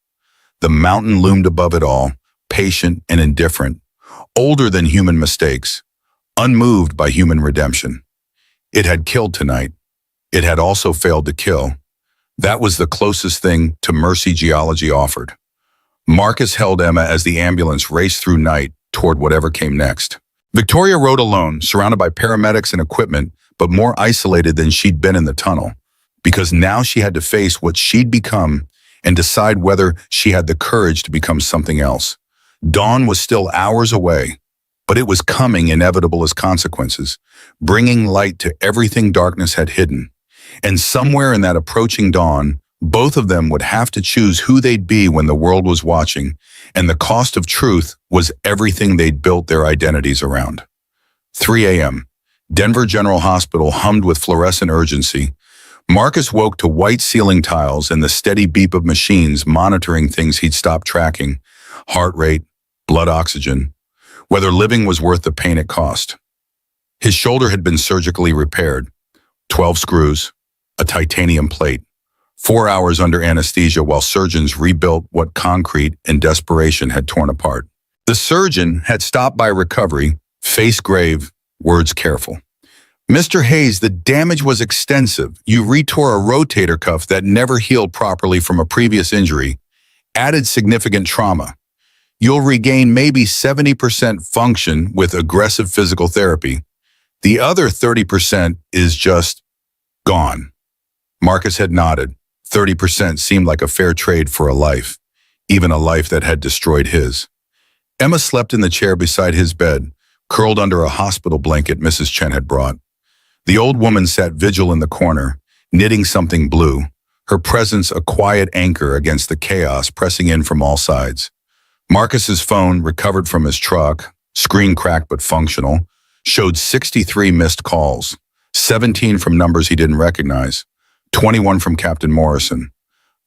The mountain loomed above it all, patient and indifferent, older than human mistakes, unmoved by human redemption. It had killed tonight. It had also failed to kill. That was the closest thing to mercy geology offered. Marcus held Emma as the ambulance raced through night toward whatever came next. Victoria rode alone, surrounded by paramedics and equipment, but more isolated than she'd been in the tunnel, because now she had to face what she'd become and decide whether she had the courage to become something else. Dawn was still hours away, but it was coming, inevitable as consequences, bringing light to everything darkness had hidden. And somewhere in that approaching dawn, both of them would have to choose who they'd be when the world was watching, and the cost of truth was everything they'd built their identities around. 3 a.m. Denver General Hospital hummed with fluorescent urgency. Marcus woke to white ceiling tiles and the steady beep of machines monitoring things he'd stopped tracking: heart rate, blood oxygen, whether living was worth the pain it cost. His shoulder had been surgically repaired. 12 screws, a titanium plate. 4 hours under anesthesia while surgeons rebuilt what concrete and desperation had torn apart. The surgeon had stopped by recovery, face grave, words careful. Mr. Hayes, the damage was extensive. You retore a rotator cuff that never healed properly from a previous injury, added significant trauma. You'll regain maybe 70% function with aggressive physical therapy. The other 30% is just gone. Marcus had nodded. 30% seemed like a fair trade for a life, even a life that had destroyed his. Emma slept in the chair beside his bed, curled under a hospital blanket Mrs. Chen had brought. The old woman sat vigil in the corner, knitting something blue, her presence a quiet anchor against the chaos pressing in from all sides. Marcus's phone, recovered from his truck, screen cracked but functional, showed 63 missed calls, 17 from numbers he didn't recognize, 21 from Captain Morrison.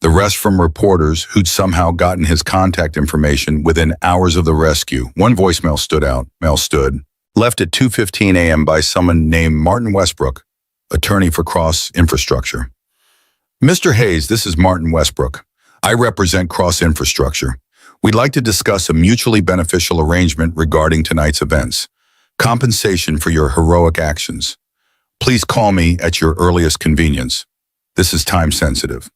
The rest from reporters who'd somehow gotten his contact information within hours of the rescue. One voicemail stood out. Mail stood. Left at 2:15 a.m. by someone named Martin Westbrook, attorney for Cross Infrastructure. Mr. Hayes, this is Martin Westbrook. I represent Cross Infrastructure. We'd like to discuss a mutually beneficial arrangement regarding tonight's events. Compensation for your heroic actions. Please call me at your earliest convenience. This is time sensitive.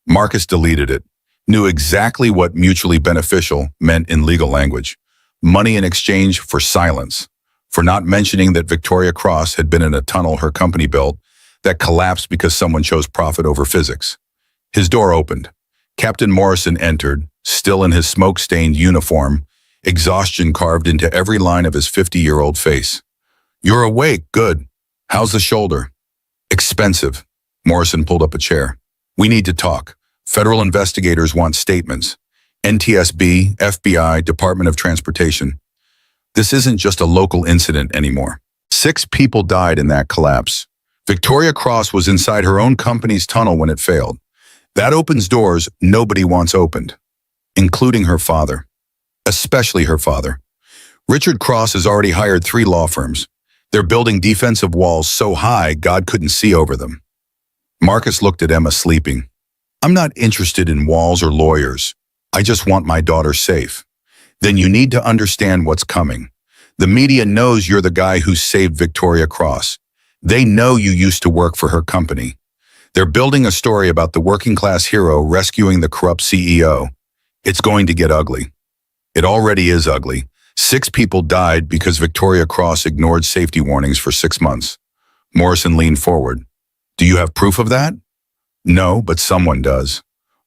Marcus deleted it, knew exactly what mutually beneficial meant in legal language. Money in exchange for silence, for not mentioning that Victoria Cross had been in a tunnel her company built that collapsed because someone chose profit over physics. His door opened. Captain Morrison entered, still in his smoke-stained uniform, exhaustion carved into every line of his 50-year-old face. You're awake, good. How's the shoulder? Expensive. Morrison pulled up a chair. We need to talk. Federal investigators want statements. NTSB, FBI, Department of Transportation. This isn't just a local incident anymore. 6 people died in that collapse. Victoria Cross was inside her own company's tunnel when it failed. That opens doors nobody wants opened, including her father, especially her father. Richard Cross has already hired 3 law firms. They're building defensive walls so high God couldn't see over them. Marcus looked at Emma sleeping. I'm not interested in walls or lawyers. I just want my daughter safe. Then you need to understand what's coming. The media knows you're the guy who saved Victoria Cross. They know you used to work for her company. They're building a story about the working-class hero rescuing the corrupt CEO. It's going to get ugly. It already is ugly. 6 people died because Victoria Cross ignored safety warnings for 6 months. Morrison leaned forward. Do you have proof of that? No, but someone does.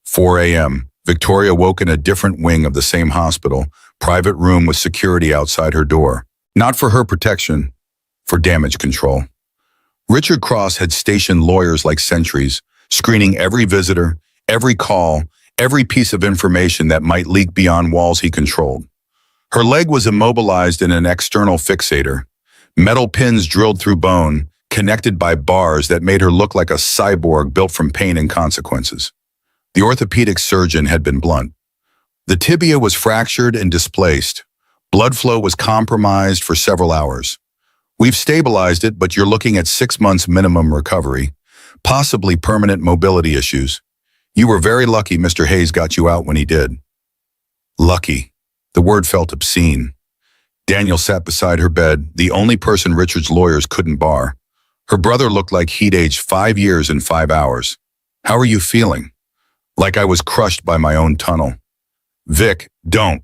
4 a.m. Victoria woke in a different wing of the same hospital, private room with security outside her door. Not for her protection, for damage control. Richard Cross had stationed lawyers like sentries, screening every visitor, every call, every piece of information that might leak beyond walls he controlled. Her leg was immobilized in an external fixator, metal pins drilled through bone, connected by bars that made her look like a cyborg built from pain and consequences. The orthopedic surgeon had been blunt. The tibia was fractured and displaced. Blood flow was compromised for several hours. We've stabilized it, but you're looking at 6 months minimum recovery, possibly permanent mobility issues. You were very lucky Mr. Hayes got you out when he did. Lucky. The word felt obscene. Daniel sat beside her bed, the only person Richard's lawyers couldn't bar. Her brother looked like he'd aged 5 years in 5 hours. How are you feeling? Like I was crushed by my own tunnel. Vic, don't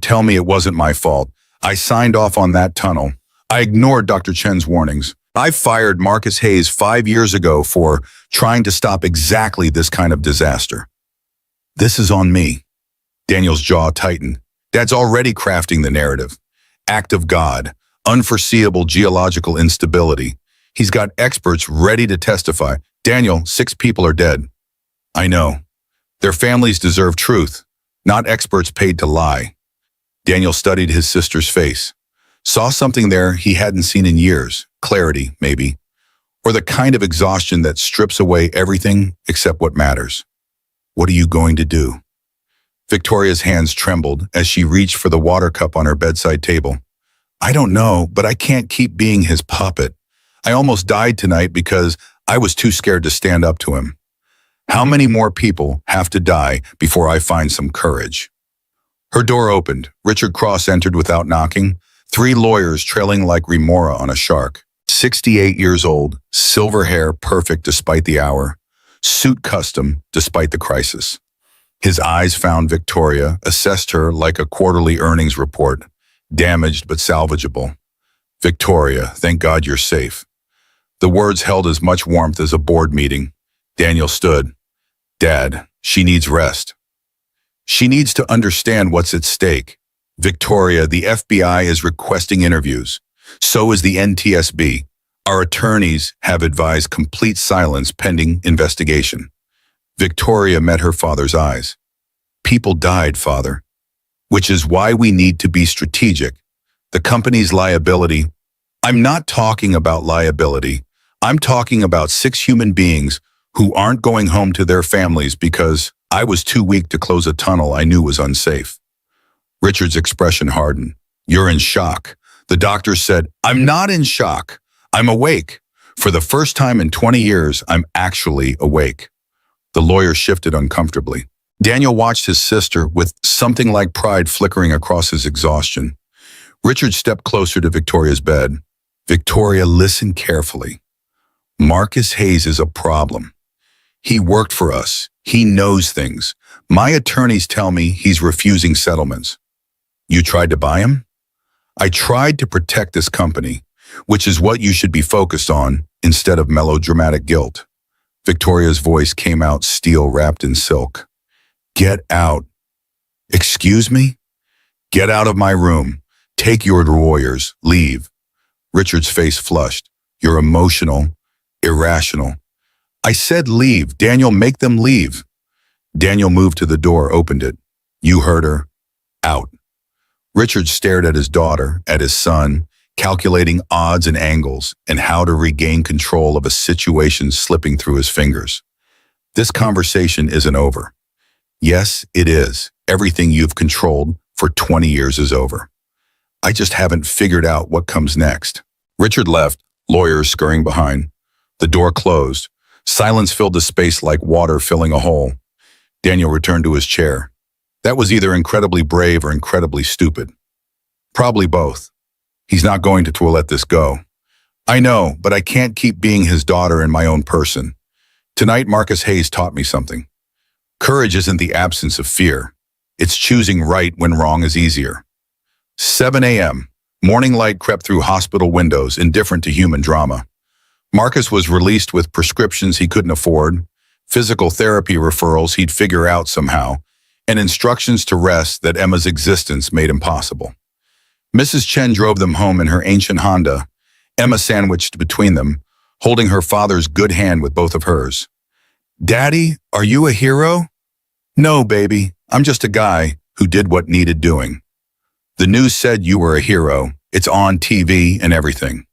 tell me it wasn't my fault. I signed off on that tunnel. I ignored Dr. Chen's warnings. I fired Marcus Hayes 5 years ago for trying to stop exactly this kind of disaster. This is on me. Daniel's jaw tightened. Dad's already crafting the narrative. Act of God, unforeseeable geological instability. He's got experts ready to testify. Daniel, 6 people are dead. I know. Their families deserve truth, not experts paid to lie. Daniel studied his sister's face. Saw something there he hadn't seen in years. Clarity, maybe. Or the kind of exhaustion that strips away everything except what matters. What are you going to do? Victoria's hands trembled as she reached for the water cup on her bedside table. I don't know, but I can't keep being his puppet. I almost died tonight because I was too scared to stand up to him. How many more people have to die before I find some courage? Her door opened. Richard Cross entered without knocking, three lawyers trailing like remora on a shark. 68 years old, silver hair perfect despite the hour, suit custom despite the crisis. His eyes found Victoria, assessed her like a quarterly earnings report, damaged but salvageable. Victoria, thank God you're safe. The words held as much warmth as a board meeting. Daniel stood. Dad, she needs rest. She needs to understand what's at stake. Victoria, the FBI is requesting interviews. So is the NTSB. Our attorneys have advised complete silence pending investigation. Victoria met her father's eyes. People died, Father. Which is why we need to be strategic. The company's liability. I'm not talking about liability. I'm talking about 6 human beings who aren't going home to their families because I was too weak to close a tunnel I knew was unsafe. Richard's expression hardened. You're in shock. The doctor said, I'm not in shock. I'm awake. For the first time in 20 years, I'm actually awake. The lawyer shifted uncomfortably. Daniel watched his sister with something like pride flickering across his exhaustion. Richard stepped closer to Victoria's bed. Victoria, listen carefully. Marcus Hayes is a problem. He worked for us. He knows things. My attorneys tell me he's refusing settlements. You tried to buy him? I tried to protect this company, which is what you should be focused on instead of melodramatic guilt. Victoria's voice came out steel wrapped in silk. Get out. Excuse me? Get out of my room. Take your lawyers. Leave. Richard's face flushed. You're emotional, irrational. I said leave. Daniel, make them leave. Daniel moved to the door, opened it. You heard her. Out. Richard stared at his daughter, at his son, calculating odds and angles and how to regain control of a situation slipping through his fingers. This conversation isn't over. Yes, it is. Everything you've controlled for 20 years is over. I just haven't figured out what comes next. Richard left, lawyers scurrying behind. The door closed. Silence filled the space like water filling a hole. Daniel returned to his chair. That was either incredibly brave or incredibly stupid. Probably both. He's not going to let this go. I know, but I can't keep being his daughter in my own person. Tonight, Marcus Hayes taught me something. Courage isn't the absence of fear. It's choosing right when wrong is easier. 7 a.m. Morning light crept through hospital windows, indifferent to human drama. Marcus was released with prescriptions he couldn't afford, physical therapy referrals he'd figure out somehow, and instructions to rest that Emma's existence made impossible. Mrs. Chen drove them home in her ancient Honda, Emma sandwiched between them, holding her father's good hand with both of hers. Daddy, are you a hero? No, baby, I'm just a guy who did what needed doing. The news said you were a hero. It's on TV and everything.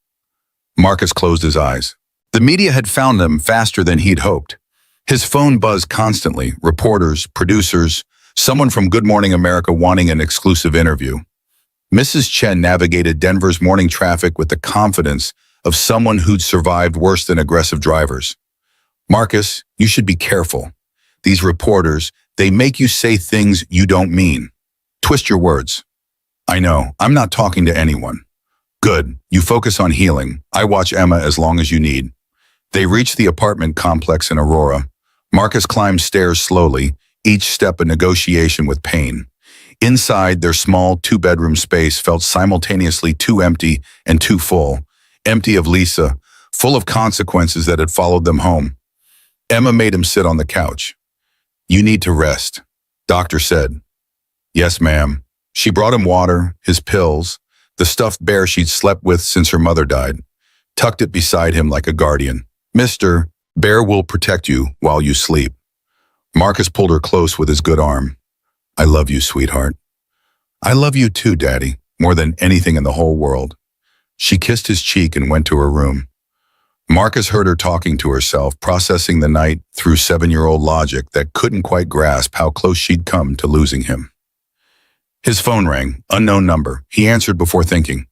Marcus closed his eyes. The media had found him faster than he'd hoped. His phone buzzed constantly, reporters, producers, someone from Good Morning America wanting an exclusive interview. Mrs. Chen navigated Denver's morning traffic with the confidence of someone who'd survived worse than aggressive drivers. Marcus, you should be careful. These reporters, they make you say things you don't mean. Twist your words. I know, I'm not talking to anyone. Good, you focus on healing. I watch Emma as long as you need. They reached the apartment complex in Aurora. Marcus climbed stairs slowly, each step a negotiation with pain. Inside, their small 2-bedroom space felt simultaneously too empty and too full. Empty of Lisa, full of consequences that had followed them home. Emma made him sit on the couch. You need to rest, doctor said. Yes, ma'am. She brought him water, his pills, the stuffed bear she'd slept with since her mother died, tucked it beside him like a guardian. Mr. Bear will protect you while you sleep. Marcus pulled her close with his good arm. I love you, sweetheart. I love you too, Daddy, more than anything in the whole world. She kissed his cheek and went to her room. Marcus heard her talking to herself, processing the night through 7-year-old logic that couldn't quite grasp how close she'd come to losing him. His phone rang, unknown number. He answered before thinking.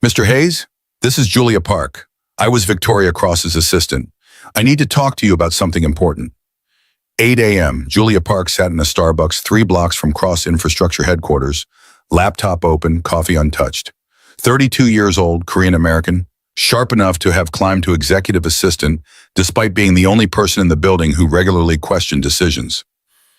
Mr. Hayes, this is Julia Park. I was Victoria Cross's assistant. I need to talk to you about something important. 8 a.m., Julia Park sat in a Starbucks 3 blocks from Cross Infrastructure headquarters, laptop open, coffee untouched. 32 years old, Korean American, sharp enough to have climbed to executive assistant despite being the only person in the building who regularly questioned decisions.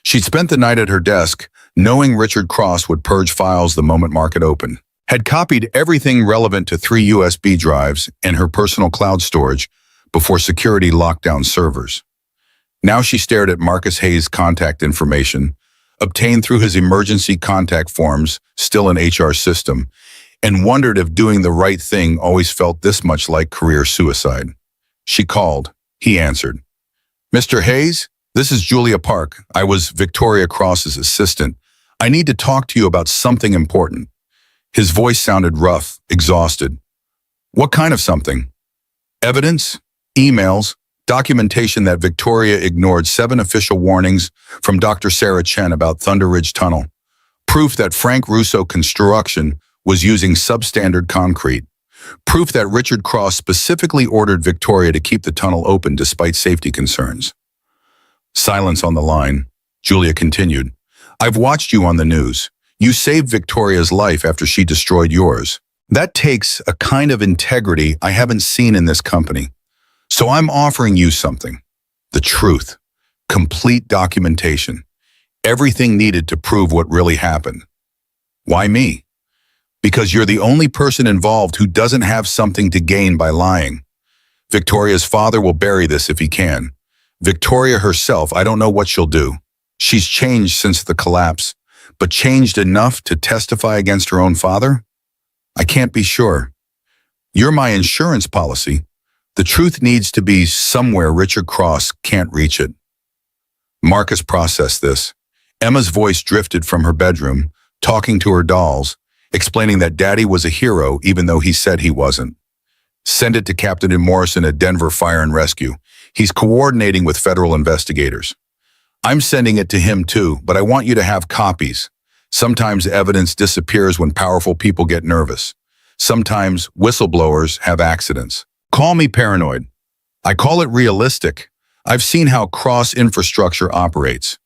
She'd spent the night at her desk, knowing Richard Cross would purge files the moment market opened, had copied everything relevant to 3 USB drives and her personal cloud storage before security locked down servers. Now she stared at Marcus Hayes' contact information, obtained through his emergency contact forms, still an HR system, and wondered if doing the right thing always felt this much like career suicide. She called. He answered. "Mr. Hayes, this is Julia Park. I was Victoria Cross's assistant. I need to talk to you about something important." His voice sounded rough, exhausted. "What kind of something?" "Evidence, emails, documentation that Victoria ignored 7 official warnings from Dr. Sarah Chen about Thunder Ridge Tunnel. Proof that Frank Russo Construction was using substandard concrete. Proof that Richard Cross specifically ordered Victoria to keep the tunnel open despite safety concerns." Silence on the line. Julia continued. "I've watched you on the news. You saved Victoria's life after she destroyed yours. That takes a kind of integrity I haven't seen in this company. So I'm offering you something. The truth. Complete documentation. Everything needed to prove what really happened. Why me? Because you're the only person involved who doesn't have something to gain by lying. Victoria's father will bury this if he can. Victoria herself, I don't know what she'll do. She's changed since the collapse, but changed enough to testify against her own father? I can't be sure. You're my insurance policy. The truth needs to be somewhere Richard Cross can't reach it." Marcus processed this. Emma's voice drifted from her bedroom, talking to her dolls, explaining that Daddy was a hero even though he said he wasn't. "Send it to Captain Morrison at Denver Fire and Rescue. He's coordinating with federal investigators." "I'm sending it to him too, but I want you to have copies. Sometimes evidence disappears when powerful people get nervous. Sometimes whistleblowers have accidents. Call me paranoid. I call it realistic. I've seen how Cross Infrastructure operates."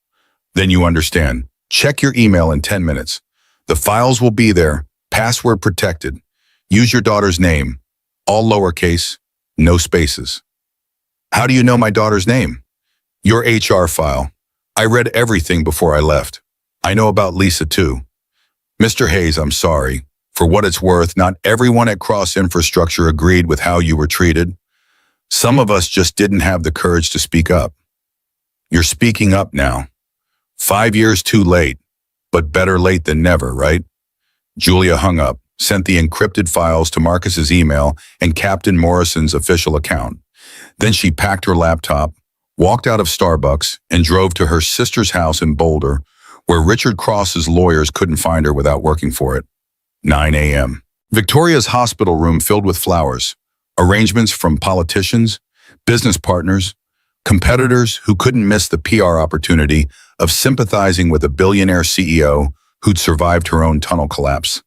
"Then you understand. Check your email in 10 minutes. The files will be there, password protected. Use your daughter's name, all lowercase, no spaces." "How do you know my daughter's name?" "Your HR file. I read everything before I left. I know about Lisa too." "Mr. Hayes, I'm sorry. For what it's worth, not everyone at Cross Infrastructure agreed with how you were treated. Some of us just didn't have the courage to speak up. You're speaking up now. 5 years too late, but better late than never, right?" Julia hung up, sent the encrypted files to Marcus's email and Captain Morrison's official account. Then she packed her laptop, walked out of Starbucks, and drove to her sister's house in Boulder, where Richard Cross's lawyers couldn't find her without working for it. 9 a.m. Victoria's hospital room filled with flowers, arrangements from politicians, business partners, competitors who couldn't miss the PR opportunity of sympathizing with a billionaire CEO who'd survived her own tunnel collapse.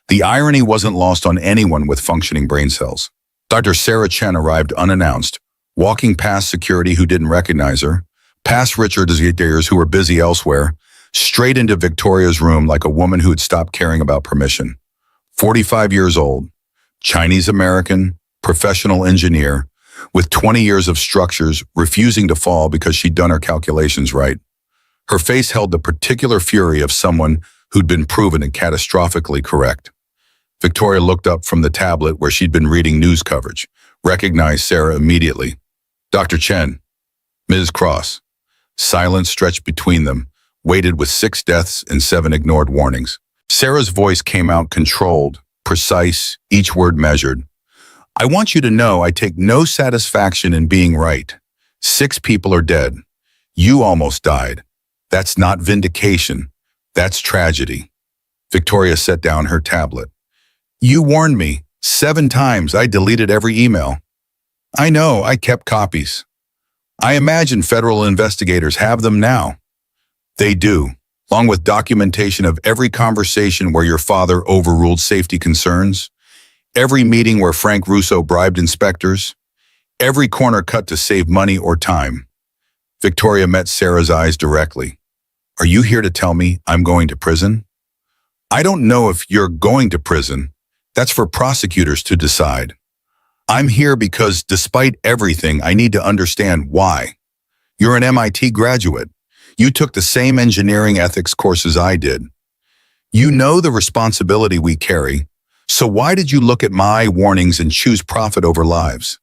The irony wasn't lost on anyone with functioning brain cells. Dr. Sarah Chen arrived unannounced, walking past security who didn't recognize her, past Richard's who were busy elsewhere, straight into Victoria's room like a woman who had stopped caring about permission. 45 years old, Chinese-American, professional engineer, with 20 years of structures refusing to fall because she'd done her calculations right. Her face held the particular fury of someone who'd been proven catastrophically correct. Victoria looked up from the tablet where she'd been reading news coverage, recognized Sarah immediately. "Dr. Chen, Ms. Cross." Silence stretched between them, weighted with 6 deaths and 7 ignored warnings. Sarah's voice came out controlled, precise, each word measured. "I want you to know I take no satisfaction in being right. 6 people are dead. You almost died. That's not vindication. That's tragedy." Victoria set down her tablet. "You warned me. 7 times. I deleted every email." "I know. I kept copies. I imagine federal investigators have them now." "They do, along with documentation of every conversation where your father overruled safety concerns, every meeting where Frank Russo bribed inspectors, every corner cut to save money or time. Victoria met Sarah's eyes directly. Are you here to tell me I'm going to prison? I don't know if you're going to prison. That's for prosecutors to decide. I'm here because despite everything, I need to understand why. You're an MIT graduate. You took the same engineering ethics courses I did. You know the responsibility we carry. So why did you look at my warnings and choose profit over lives?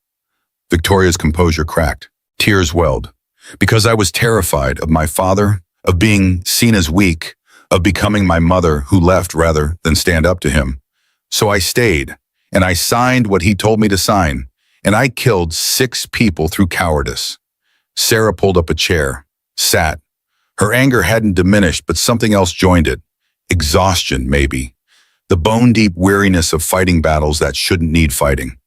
Victoria's composure cracked. Tears welled. Because I was terrified of my father, of being seen as weak, of becoming my mother who left rather than stand up to him. So I stayed, and I signed what he told me to sign, and I killed 6 people through cowardice. Sarah pulled up a chair, sat. Her anger hadn't diminished, but something else joined it. Exhaustion, maybe. The bone-deep weariness of fighting battles that shouldn't need fighting.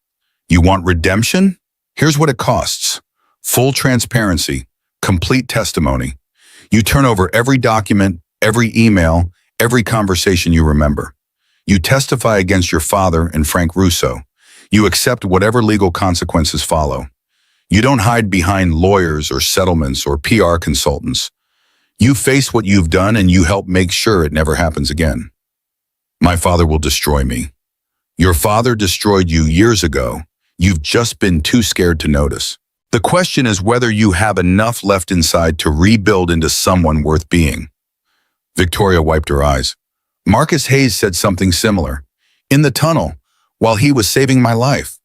You want redemption? Here's what it costs. Full transparency, complete testimony. You turn over every document, every email, every conversation you remember. You testify against your father and Frank Russo. You accept whatever legal consequences follow. You don't hide behind lawyers or settlements or PR consultants. You face what you've done and you help make sure it never happens again. My father will destroy me. Your father destroyed you years ago. You've just been too scared to notice. The question is whether you have enough left inside to rebuild into someone worth being. Victoria wiped her eyes. Marcus Hayes said something similar. In the tunnel, while he was saving my life.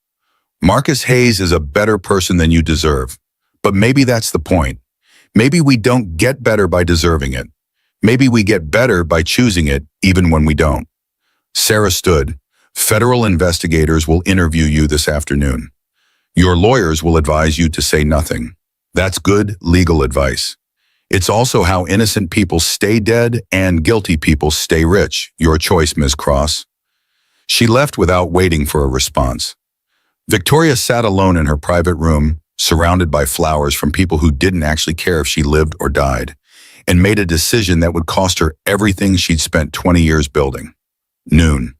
Marcus Hayes is a better person than you deserve. But maybe that's the point. Maybe we don't get better by deserving it. Maybe we get better by choosing it, even when we don't. Sarah stood. Federal investigators will interview you this afternoon. Your lawyers will advise you to say nothing. That's good legal advice. It's also how innocent people stay dead and guilty people stay rich. Your choice, Ms. Cross. She left without waiting for a response. Victoria sat alone in her private room, surrounded by flowers from people who didn't actually care if she lived or died, and made a decision that would cost her everything she'd spent 20 years building. Noon.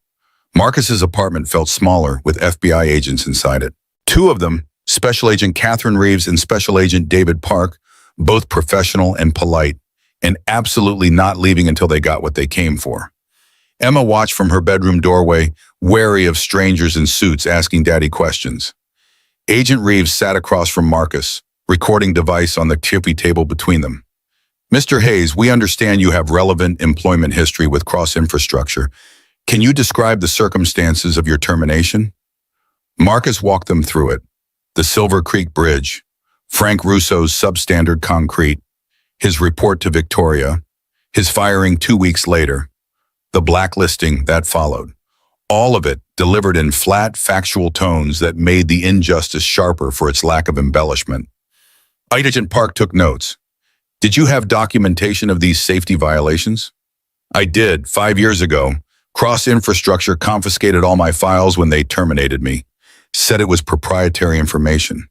Marcus's apartment felt smaller with FBI agents inside it. 2 of them, Special Agent Catherine Reeves and Special Agent David Park, both professional and polite, and absolutely not leaving until they got what they came for. Emma watched from her bedroom doorway, wary of strangers in suits asking daddy questions. Agent Reeves sat across from Marcus, recording device on the coffee table between them. Mr. Hayes, we understand you have relevant employment history with Cross Infrastructure. Can you describe the circumstances of your termination? Marcus walked them through it. The Silver Creek Bridge, Frank Russo's substandard concrete, his report to Victoria, his firing 2 weeks later, the blacklisting that followed. All of it delivered in flat, factual tones that made the injustice sharper for its lack of embellishment. Agent Park took notes. Did you have documentation of these safety violations? I did, 5 years ago. Cross Infrastructure confiscated all my files when they terminated me. Said it was proprietary information.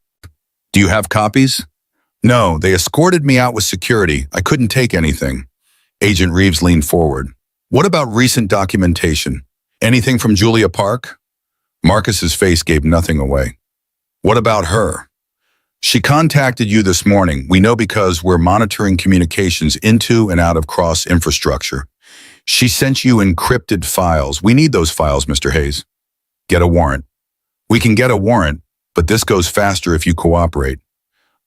Do you have copies? No, they escorted me out with security. I couldn't take anything. Agent Reeves leaned forward. What about recent documentation? Anything from Julia Park? Marcus's face gave nothing away. What about her? She contacted you this morning. We know because we're monitoring communications into and out of Cross Infrastructure. She sent you encrypted files. We need those files, Mr. Hayes. Get a warrant. We can get a warrant, but this goes faster if you cooperate.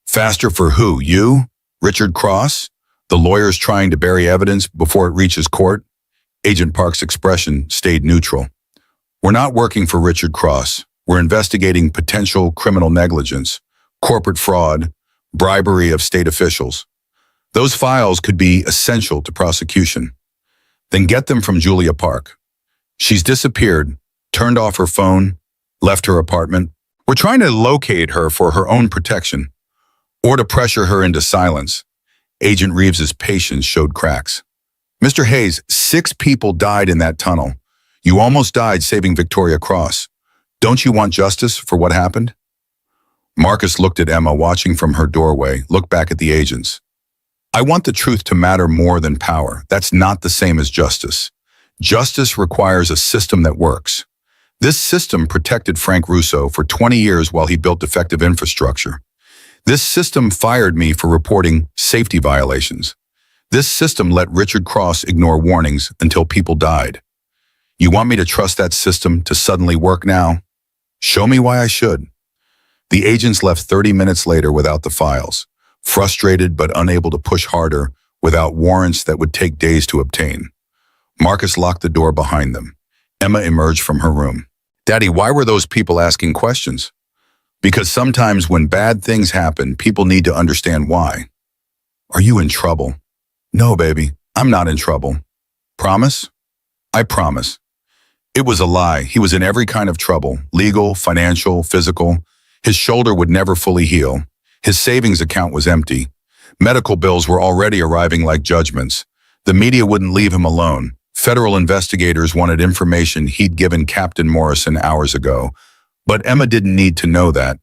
Faster for who? You? Richard Cross? The lawyers trying to bury evidence before it reaches court? Agent Park's expression stayed neutral. We're not working for Richard Cross. We're investigating potential criminal negligence, corporate fraud, bribery of state officials. Those files could be essential to prosecution. Then get them from Julia Park. She's disappeared, turned off her phone, left her apartment. We're trying to locate her for her own protection, or to pressure her into silence. Agent Reeves's patience showed cracks. Mr. Hayes, 6 people died in that tunnel. You almost died saving Victoria Cross. Don't you want justice for what happened? Marcus looked at Emma, watching from her doorway, looked back at the agents. I want the truth to matter more than power. That's not the same as justice. Justice requires a system that works. This system protected Frank Russo for 20 years while he built effective infrastructure. This system fired me for reporting safety violations. This system let Richard Cross ignore warnings until people died. You want me to trust that system to suddenly work now? Show me why I should. The agents left 30 minutes later without the files, frustrated but unable to push harder without warrants that would take days to obtain. Marcus locked the door behind them. Emma emerged from her room. Daddy, why were those people asking questions? Because sometimes when bad things happen, people need to understand why. Are you in trouble? No, baby, I'm not in trouble. Promise? I promise. It was a lie. He was in every kind of trouble, legal, financial, physical. His shoulder would never fully heal. His savings account was empty. Medical bills were already arriving like judgments. The media wouldn't leave him alone. Federal investigators wanted information he'd given Captain Morrison hours ago. But Emma didn't need to know that.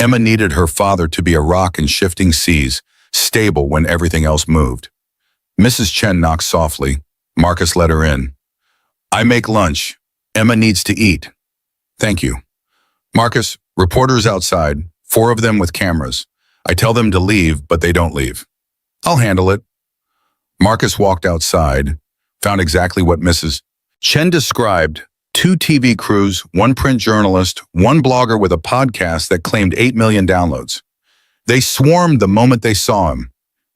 Emma needed her father to be a rock in shifting seas, stable when everything else moved. Mrs. Chen knocked softly. Marcus let her in. I make lunch. Emma needs to eat. Thank you. Marcus, reporters outside, 4 of them with cameras. I tell them to leave, but they don't leave. I'll handle it. Marcus walked outside, found exactly what Mrs. Chen described. 2 TV crews, 1 print journalist, 1 blogger with a podcast that claimed 8 million downloads. They swarmed the moment they saw him.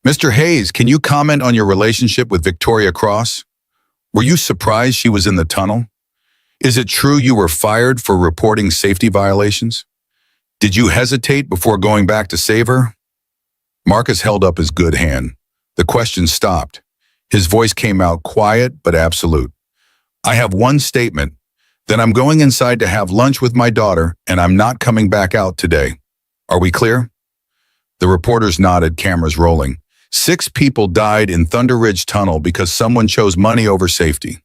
Mr. Hayes, can you comment on your relationship with Victoria Cross? Were you surprised she was in the tunnel? Is it true you were fired for reporting safety violations? Did you hesitate before going back to save her? Marcus held up his good hand. The question stopped. His voice came out quiet but absolute. I have one statement. Then I'm going inside to have lunch with my daughter, and I'm not coming back out today. Are we clear? The reporters nodded, cameras rolling. 6 people died in Thunder Ridge Tunnel because someone chose money over safety.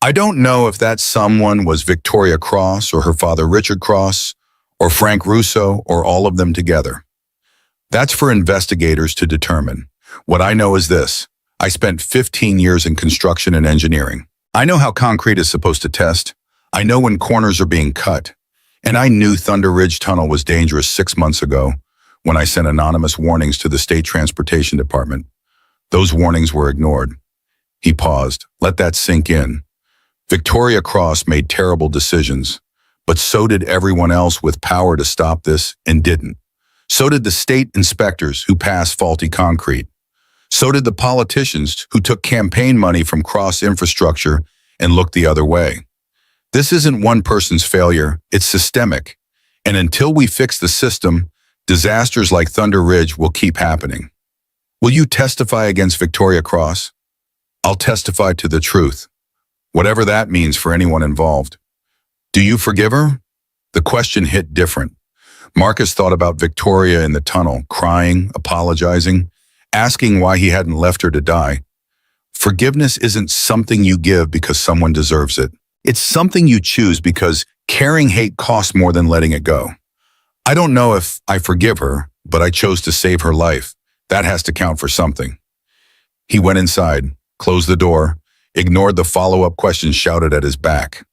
I don't know if that someone was Victoria Cross or her father Richard Cross or Frank Russo or all of them together. That's for investigators to determine. What I know is this. I spent 15 years in construction and engineering. I know how concrete is supposed to test. I know when corners are being cut. And I knew Thunder Ridge Tunnel was dangerous 6 months ago when I sent anonymous warnings to the State Transportation Department. Those warnings were ignored. He paused. Let that sink in. Victoria Cross made terrible decisions, but so did everyone else with power to stop this and didn't. So did the state inspectors who passed faulty concrete. So did the politicians who took campaign money from Cross Infrastructure and looked the other way. This isn't one person's failure, it's systemic. And until we fix the system, disasters like Thunder Ridge will keep happening. Will you testify against Victoria Cross? I'll testify to the truth, whatever that means for anyone involved. Do you forgive her? The question hit different. Marcus thought about Victoria in the tunnel, crying, apologizing, asking why he hadn't left her to die. Forgiveness isn't something you give because someone deserves it. It's something you choose because carrying hate costs more than letting it go. I don't know if I forgive her, but I chose to save her life. That has to count for something. He went inside, closed the door, ignored the follow-up questions shouted at his back.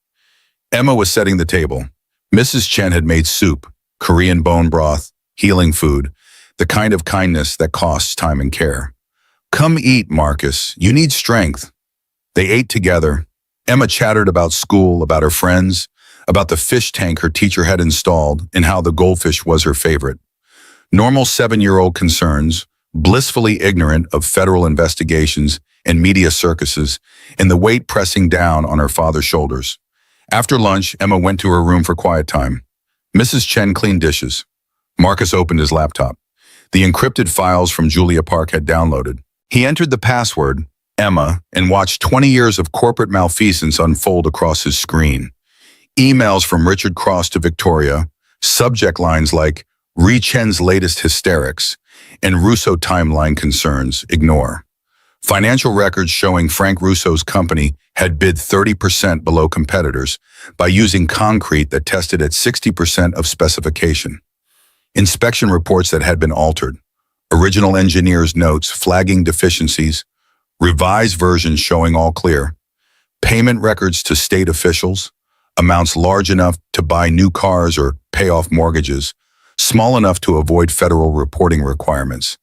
Emma was setting the table. Mrs. Chen had made soup, Korean bone broth, healing food, the kind of kindness that costs time and care. Come eat, Marcus. You need strength. They ate together. Emma chattered about school, about her friends, about the fish tank her teacher had installed, and how the goldfish was her favorite. Normal 7-year-old concerns, blissfully ignorant of federal investigations and media circuses, and the weight pressing down on her father's shoulders. After lunch, Emma went to her room for quiet time. Mrs. Chen cleaned dishes. Marcus opened his laptop. The encrypted files from Julia Park had downloaded. He entered the password, Emma, and watched 20 years of corporate malfeasance unfold across his screen. Emails from Richard Cross to Victoria, subject lines like, Ri Chen's latest hysterics, and Russo timeline concerns, ignore. Financial records showing Frank Russo's company had bid 30% below competitors by using concrete that tested at 60% of specification. Inspection reports that had been altered. Original engineers' notes flagging deficiencies. Revised versions showing all clear. Payment records to state officials. Amounts large enough to buy new cars or pay off mortgages. small enough to avoid federal reporting requirements.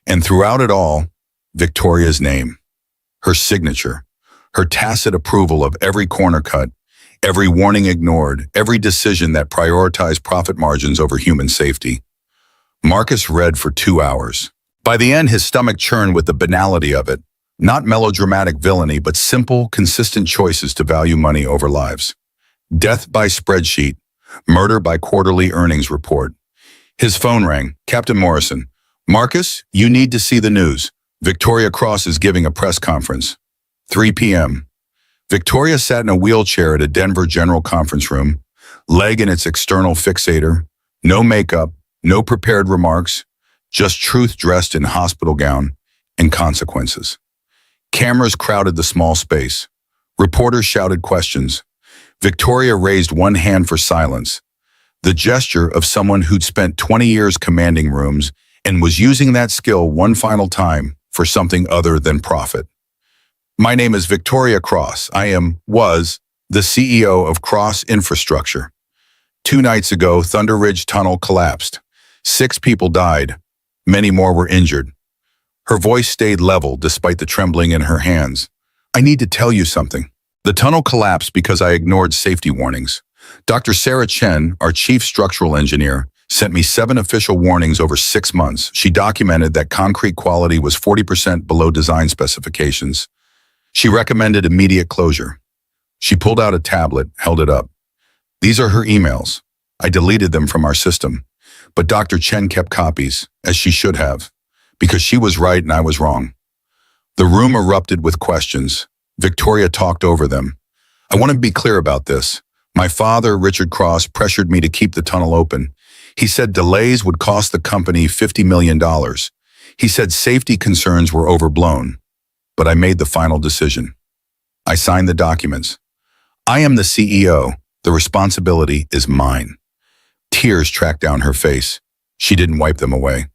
And throughout it all, Victoria's name, her signature, her tacit approval of every corner cut, every warning ignored, every decision that prioritized profit margins over human safety. Marcus read for 2 hours. By the end, his stomach churned with the banality of it. Not melodramatic villainy, but simple, consistent choices to value money over lives. Death by spreadsheet, murder by quarterly earnings report. His phone rang. Captain Morrison. Marcus, you need to see the news. Victoria Cross is giving a press conference. 3 p.m. Victoria sat in a wheelchair at a Denver General Conference room, leg in its external fixator, no makeup, no prepared remarks, just truth dressed in hospital gown and consequences. Cameras crowded the small space. Reporters shouted questions. Victoria raised one hand for silence, the gesture of someone who'd spent 20 years commanding rooms and was using that skill one final time for something other than profit. My name is Victoria Cross. was the CEO of Cross Infrastructure. 2 nights ago, Thunder Ridge Tunnel collapsed. 6 people died. Many more were injured. Her voice stayed level despite the trembling in her hands. I need to tell you something. The tunnel collapsed because I ignored safety warnings. Dr. Sarah Chen, our chief structural engineer, sent me 7 official warnings over 6 months. She documented that concrete quality was 40% below design specifications. She recommended immediate closure. She pulled out a tablet, held it up. These are her emails. I deleted them from our system, but Dr. Chen kept copies, as she should have, because she was right and I was wrong. The room erupted with questions. Victoria talked over them. I want to be clear about this. My father, Richard Cross, pressured me to keep the tunnel open. He said delays would cost the company $50 million. He said safety concerns were overblown. But I made the final decision. I signed the documents. I am the CEO. The responsibility is mine. Tears tracked down her face. She didn't wipe them away.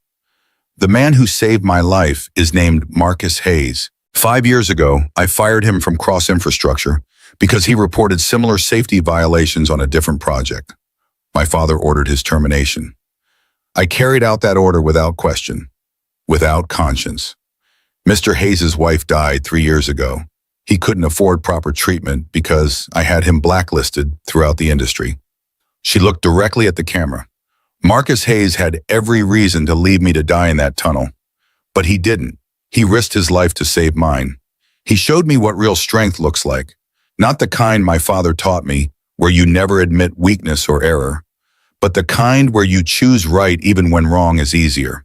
The man who saved my life is named Marcus Hayes. 5 years ago, I fired him from Cross Infrastructure because he reported similar safety violations on a different project. My father ordered his termination. I carried out that order without question, without conscience. Mr. Hayes' wife died 3 years ago. He couldn't afford proper treatment because I had him blacklisted throughout the industry. She looked directly at the camera. Marcus Hayes had every reason to leave me to die in that tunnel, but he didn't. He risked his life to save mine. He showed me what real strength looks like, not the kind my father taught me, where you never admit weakness or error, but the kind where you choose right even when wrong is easier.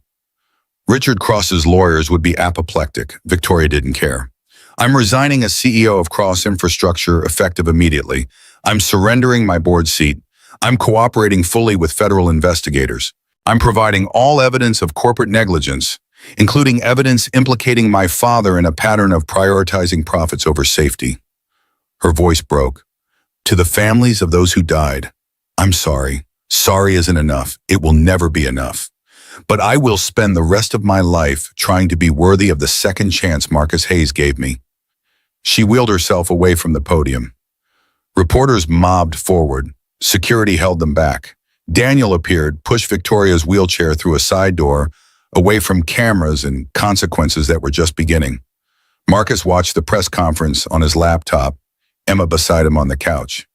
Richard Cross's lawyers would be apoplectic. Victoria didn't care. I'm resigning as CEO of Cross Infrastructure effective immediately. I'm surrendering my board seat. I'm cooperating fully with federal investigators. I'm providing all evidence of corporate negligence, including evidence implicating my father in a pattern of prioritizing profits over safety. Her voice broke. To the families of those who died, I'm sorry. Sorry isn't enough. It will never be enough. But I will spend the rest of my life trying to be worthy of the second chance Marcus Hayes gave me. She wheeled herself away from the podium. Reporters mobbed forward. Security held them back. Daniel appeared, pushed Victoria's wheelchair through a side door, away from cameras and consequences that were just beginning. Marcus watched the press conference on his laptop, Emma beside him on the couch.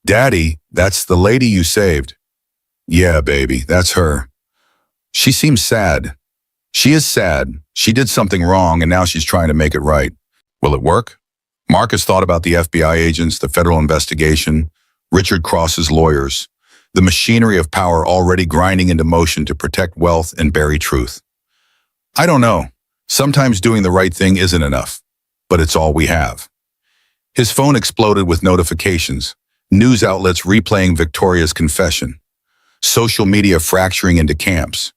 Daddy, that's the lady you saved. Yeah, baby, that's her. She seems sad. She is sad. She did something wrong and now she's trying to make it right. Will it work? Marcus thought about the FBI agents, the federal investigation, Richard Cross's lawyers, the machinery of power already grinding into motion to protect wealth and bury truth. I don't know. Sometimes doing the right thing isn't enough, but it's all we have. His phone exploded with notifications, news outlets replaying Victoria's confession, social media fracturing into camps,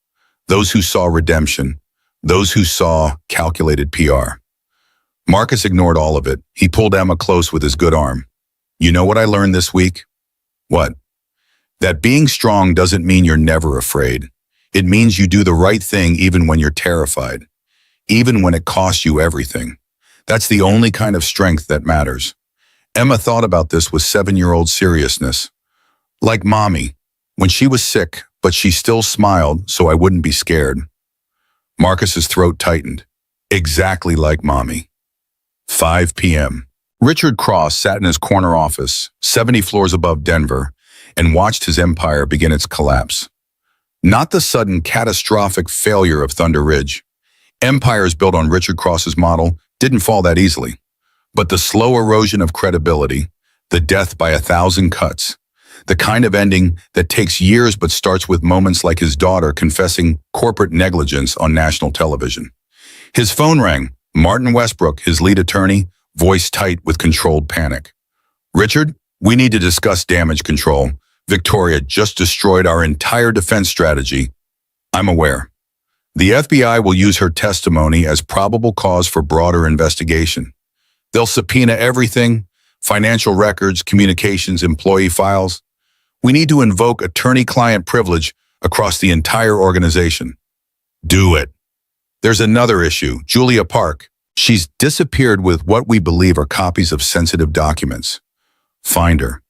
those who saw redemption, those who saw calculated PR. Marcus ignored all of it. He pulled Emma close with his good arm. You know what I learned this week? What? That being strong doesn't mean you're never afraid. It means you do the right thing even when you're terrified, even when it costs you everything. That's the only kind of strength that matters. Emma thought about this with 7-year-old seriousness. Like Mommy, when she was sick, but she still smiled so I wouldn't be scared. Marcus's throat tightened, exactly like Mommy. 5 p.m. Richard Cross sat in his corner office, 70 floors above Denver, and watched his empire begin its collapse. Not the sudden catastrophic failure of Thunder Ridge. Empires built on Richard Cross's model didn't fall that easily. But the slow erosion of credibility, the death by 1,000 cuts, the kind of ending that takes years but starts with moments like his daughter confessing corporate negligence on national television. His phone rang. Martin Westbrook, his lead attorney, voice tight with controlled panic. "Richard, we need to discuss damage control. Victoria just destroyed our entire defense strategy." "I'm aware. The FBI will use her testimony as probable cause for broader investigation. They'll subpoena everything, financial records, communications, employee files. We need to invoke attorney-client privilege across the entire organization." "Do it." "There's another issue, Julia Park. She's disappeared with what we believe are copies of sensitive documents. Find her."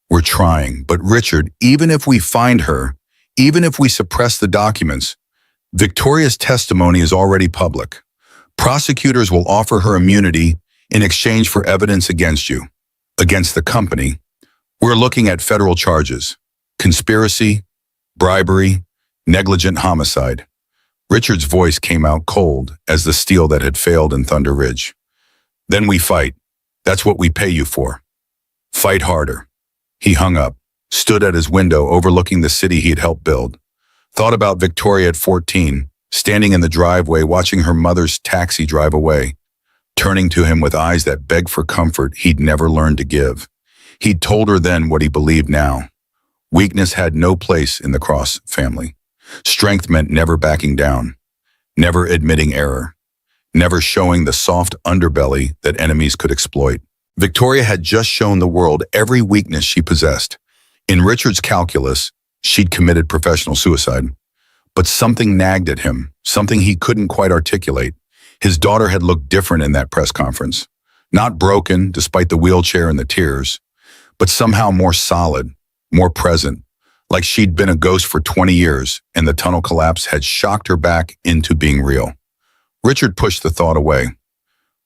"We're trying, but Richard, even if we find her, even if we suppress the documents, Victoria's testimony is already public. Prosecutors will offer her immunity in exchange for evidence against you, against the company. We're looking at federal charges: conspiracy, bribery, negligent homicide." Richard's voice came out cold as the steel that had failed in Thunder Ridge. "Then we fight. That's what we pay you for. Fight harder." He hung up, stood at his window overlooking the city he had helped build. Thought about Victoria at 14, standing in the driveway watching her mother's taxi drive away, turning to him with eyes that begged for comfort he'd never learned to give. He'd told her then what he believed now. Weakness had no place in the Cross family. Strength meant never backing down, never admitting error, never showing the soft underbelly that enemies could exploit. Victoria had just shown the world every weakness she possessed. In Richard's calculus, she'd committed professional suicide. But something nagged at him, something he couldn't quite articulate. His daughter had looked different in that press conference. Not broken, despite the wheelchair and the tears, but somehow more solid, more present, like she'd been a ghost for 20 years and the tunnel collapse had shocked her back into being real. Richard pushed the thought away,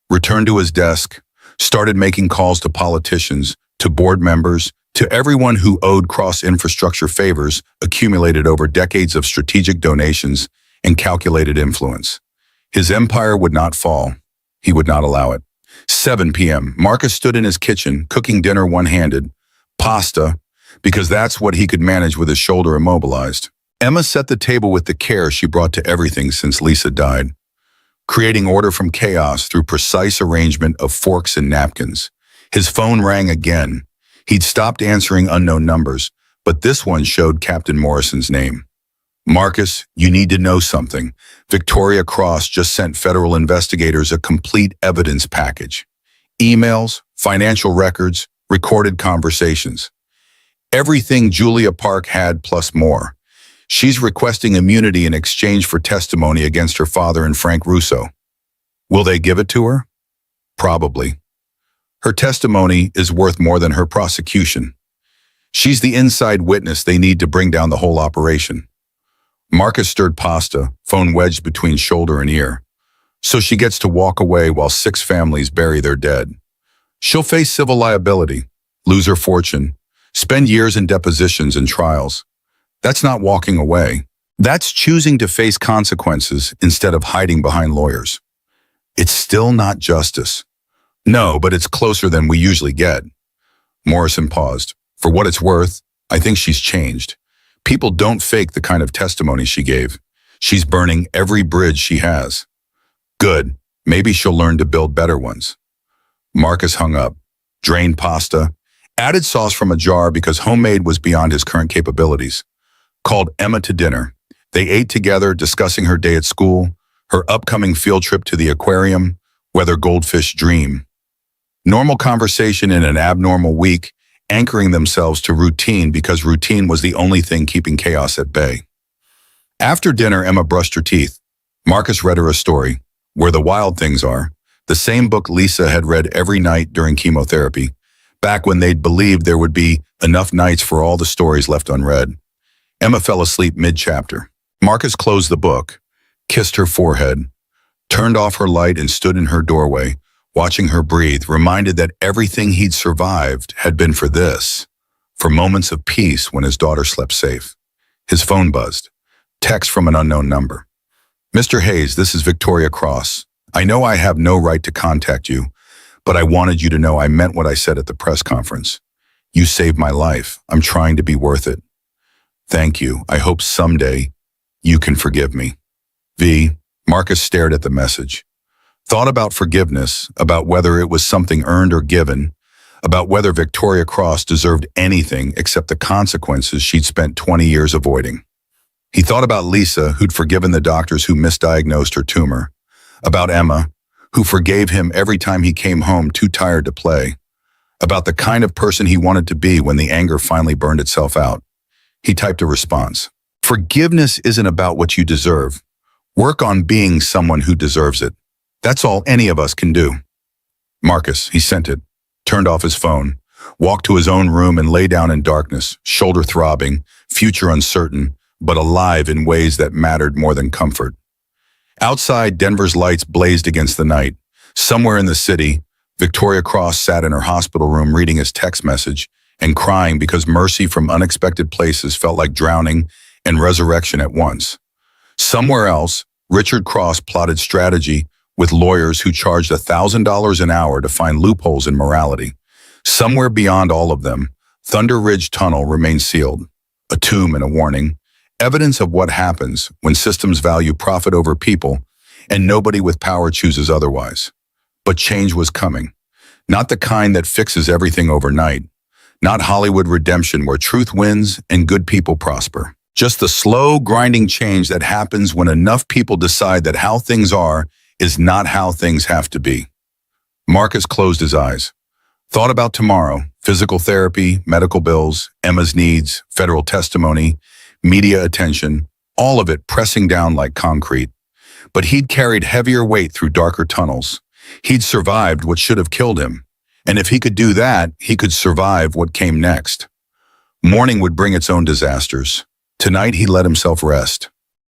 returned to his desk, started making calls to politicians, to board members, to everyone who owed Cross infrastructure favors accumulated over decades of strategic donations and calculated influence. His empire would not fall. He would not allow it. 7 p.m. Marcus stood in his kitchen, cooking dinner one-handed. Pasta, because that's what he could manage with his shoulder immobilized. Emma set the table with the care she brought to everything since Lisa died, creating order from chaos through precise arrangement of forks and napkins. His phone rang again. He'd stopped answering unknown numbers, but this one showed Captain Morrison's name. "Marcus, you need to know something. Victoria Cross just sent federal investigators a complete evidence package. Emails, financial records, recorded conversations. Everything Julia Park had plus more. She's requesting immunity in exchange for testimony against her father and Frank Russo. Will they give it to her? Probably. Her testimony is worth more than her prosecution. She's the inside witness they need to bring down the whole operation." Marcus stirred pasta, phone wedged between shoulder and ear. "So she gets to walk away while 6 families bury their dead. She'll face civil liability, lose her fortune, spend years in depositions and trials. That's not walking away. That's choosing to face consequences instead of hiding behind lawyers. It's still not justice." "No, but it's closer than we usually get." Morrison paused. "For what it's worth, I think she's changed. People don't fake the kind of testimony she gave. She's burning every bridge she has." "Good. Maybe she'll learn to build better ones." Marcus hung up, drained pasta, added sauce from a jar because homemade was beyond his current capabilities, called Emma to dinner. They ate together, discussing her day at school, her upcoming field trip to the aquarium, whether goldfish dream. Normal conversation in an abnormal week, anchoring themselves to routine because routine was the only thing keeping chaos at bay. After dinner, Emma brushed her teeth. Marcus read her a story, Where the Wild Things Are, the same book Lisa had read every night during chemotherapy, back when they'd believed there would be enough nights for all the stories left unread. Emma fell asleep mid-chapter. Marcus closed the book, kissed her forehead, turned off her light and stood in her doorway, watching her breathe, reminded that everything he'd survived had been for this, for moments of peace when his daughter slept safe. His phone buzzed. Text from an unknown number. Mr. Hayes, this is Victoria Cross. I know I have no right to contact you, but I wanted you to know I meant what I said at the press conference. You saved my life. I'm trying to be worth it. Thank you. I hope someday you can forgive me. V. Marcus stared at the message. Thought about forgiveness, about whether it was something earned or given, about whether Victoria Cross deserved anything except the consequences she'd spent 20 years avoiding. He thought about Lisa, who'd forgiven the doctors who misdiagnosed her tumor, about Emma, who forgave him every time he came home too tired to play, about the kind of person he wanted to be when the anger finally burned itself out. He typed a response. Forgiveness isn't about what you deserve. Work on being someone who deserves it. That's all any of us can do. Marcus, he sent it, turned off his phone, walked to his own room and lay down in darkness, shoulder throbbing, future uncertain, but alive in ways that mattered more than comfort. Outside, Denver's lights blazed against the night. Somewhere in the city, Victoria Cross sat in her hospital room reading his text message and crying because mercy from unexpected places felt like drowning and resurrection at once. Somewhere else, Richard Cross plotted strategy with lawyers who charged $1,000 an hour to find loopholes in morality. Somewhere beyond all of them, Thunder Ridge Tunnel remained sealed, a tomb and a warning, evidence of what happens when systems value profit over people and nobody with power chooses otherwise. But change was coming, not the kind that fixes everything overnight, not Hollywood redemption where truth wins and good people prosper. Just the slow, grinding change that happens when enough people decide that how things are is not how things have to be. Marcus closed his eyes, thought about tomorrow, physical therapy, medical bills, Emma's needs, federal testimony, media attention, all of it pressing down like concrete. But he'd carried heavier weight through darker tunnels. He'd survived what should have killed him. And if he could do that, he could survive what came next. Morning would bring its own disasters. Tonight he let himself rest.